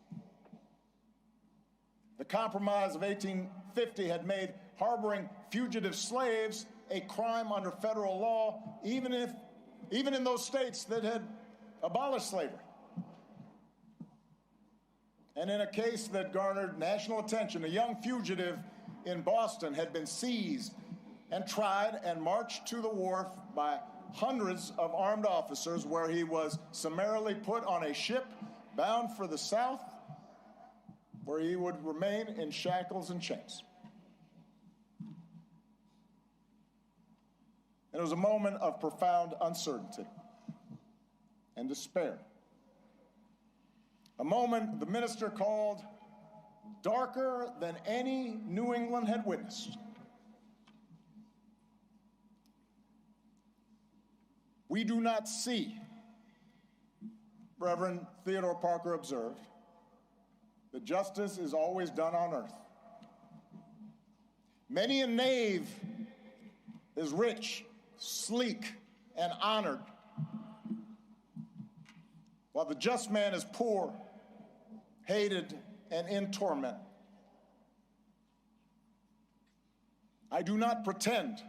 The Compromise of 1850 had made harboring fugitive slaves a crime under federal law, even in those states that had abolished slavery. And in a case that garnered national attention, a young fugitive in Boston had been seized and tried and marched to the wharf by hundreds of armed officers, where he was summarily put on a ship bound for the South, where he would remain in shackles and chains. It was a moment of profound uncertainty and despair. A moment the minister called darker than any New England had witnessed. We do not see, Reverend Theodore Parker observed, that justice is always done on earth. Many a knave is rich, sleek, and honored, while the just man is poor, hated, and in torment. I do not pretend,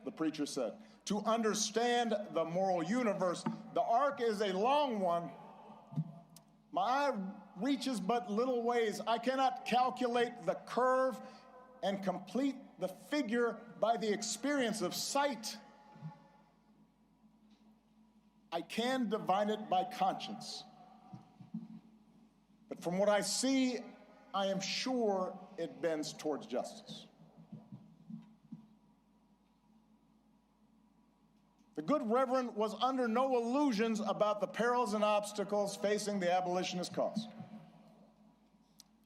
the preacher said, to understand the moral universe. The arc is a long one. My eye reaches but little ways. I cannot calculate the curve and complete the figure by the experience of sight. I can divine it by conscience. But from what I see, I am sure it bends towards justice. The good Reverend was under no illusions about the perils and obstacles facing the abolitionist cause.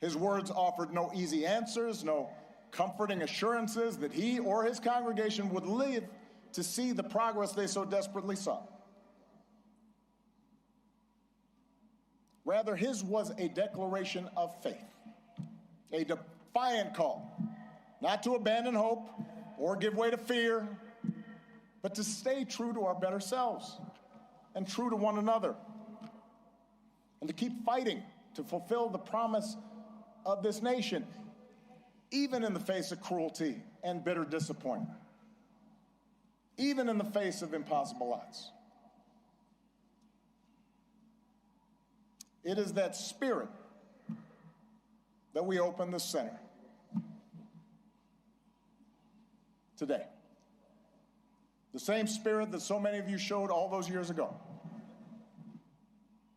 His words offered no easy answers, no comforting assurances that he or his congregation would live to see the progress they so desperately sought. Rather, his was a declaration of faith, a defiant call, not to abandon hope or give way to fear, but to stay true to our better selves and true to one another, and to keep fighting to fulfill the promise of this nation, even in the face of cruelty and bitter disappointment, even in the face of impossible odds. It is that spirit that we open the center today. The same spirit that so many of you showed all those years ago.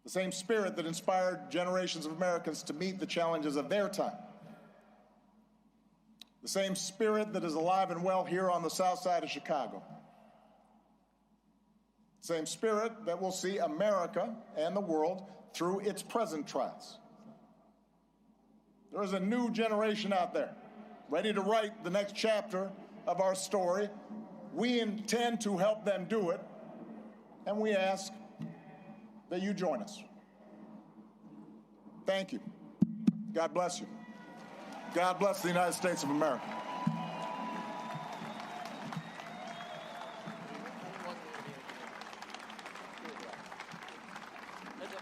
The same spirit that inspired generations of Americans to meet the challenges of their time. The same spirit that is alive and well here on the south side of Chicago. The same spirit that will see America and the world through its present trials. There is a new generation out there, ready to write the next chapter of our story. We intend to help them do it, and we ask that you join us. Thank you. God bless you. God bless the United States of America.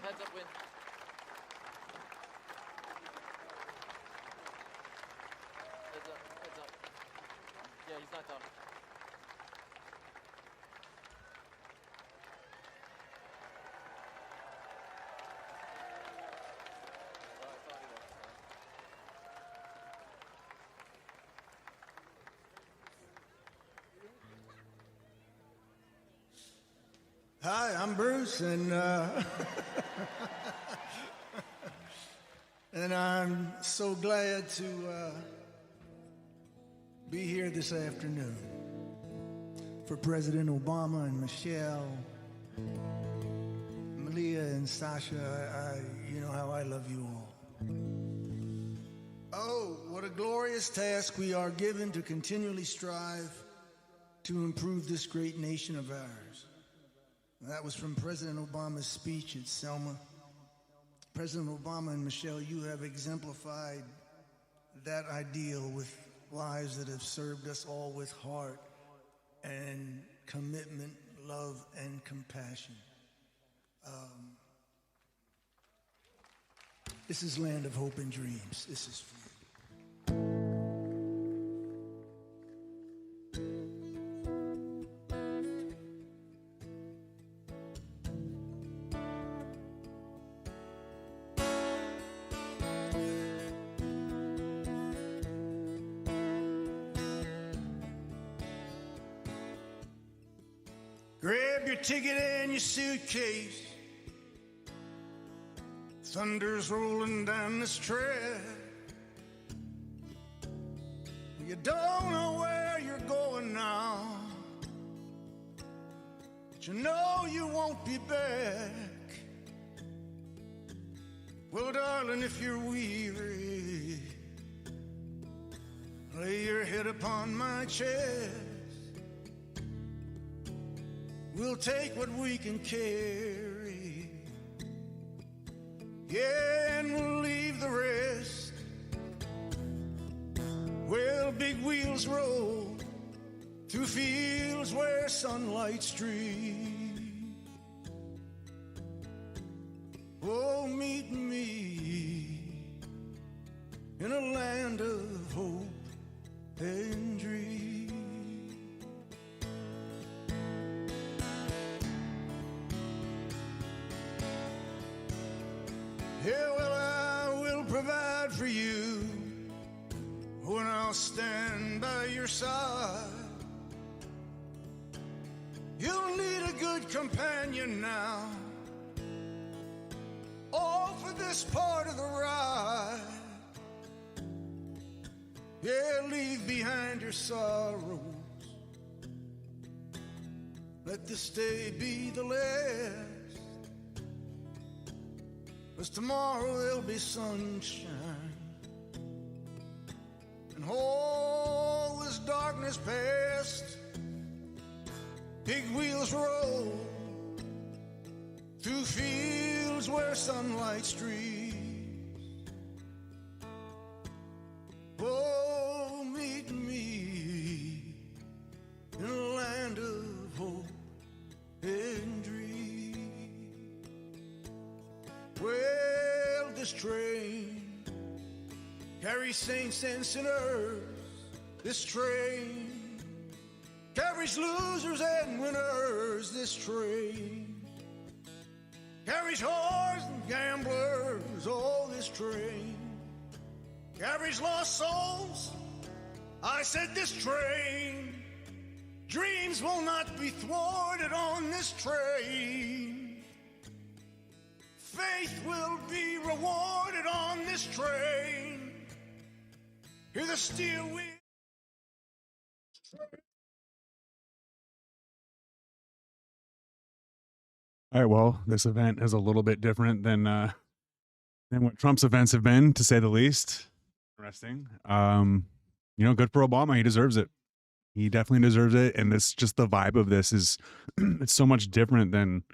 Heads up, Win. Heads up. Yeah, he's not done. Hi, I'm Bruce, and and I'm so glad to be here this afternoon for President Obama and Michelle, Malia and Sasha. You know how I love you all. Oh, what a glorious task we are given to continually strive to improve this great nation of ours. That was from President Obama's speech at Selma. President Obama and Michelle, you have exemplified that ideal with lives that have served us all with heart and commitment, love, and compassion. This is Land of Hope and Dreams. This is for you. Grab your ticket and your suitcase. Thunder's rolling down this trail. You don't know where you're going now, but you know you won't be back. Well, darling, if you're weary, lay your head upon my chest. We'll take what we can carry, yeah, and we'll leave the rest. Well, big wheels roll through fields where sunlight streams. Oh, meet me in a land of hope and dreams. Yeah, well, I will provide for you when I'll stand by your side. You'll need a good companion now, all for this part of the ride. Yeah, leave behind your sorrows. Let this day be the last. 'Cause tomorrow there'll be sunshine, and all this darkness past. Big wheels roll through fields where sunlight streams. Oh, meet me in a land of hope and dreams. Well, this train carries saints and sinners. This train carries losers and winners. This train carries whores and gamblers. Oh, this train carries lost souls. I said this train, dreams will not be thwarted on this train. Faith will be rewarded on this train. Hear the steel wheel. All right, well, this event is a little bit different than what Trump's events have been, to say the least. Interesting. Good for Obama. He deserves it. He definitely deserves it. And it's just the vibe of this is it's so much different than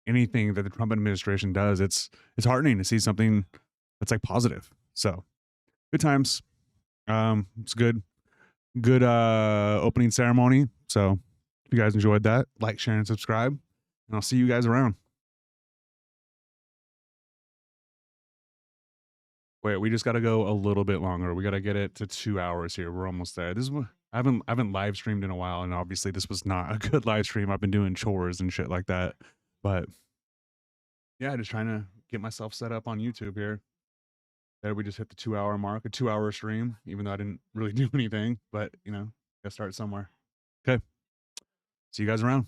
anything that the Trump administration does. It's heartening to see something that's like positive. So good times. It's good opening ceremony. So if you guys enjoyed that, like, share, and subscribe. And I'll see you guys around. Wait, we just got to go a little bit longer. We got to get it to 2 hours here. We're almost there. This is I haven't live streamed in a while, and obviously this was not a good live stream. I've been doing chores and shit like that. But yeah, just trying to get myself set up on YouTube here. There, we just hit the 2 hour mark, a 2 hour stream, even though I didn't really do anything. But gotta start somewhere. Okay. See you guys around.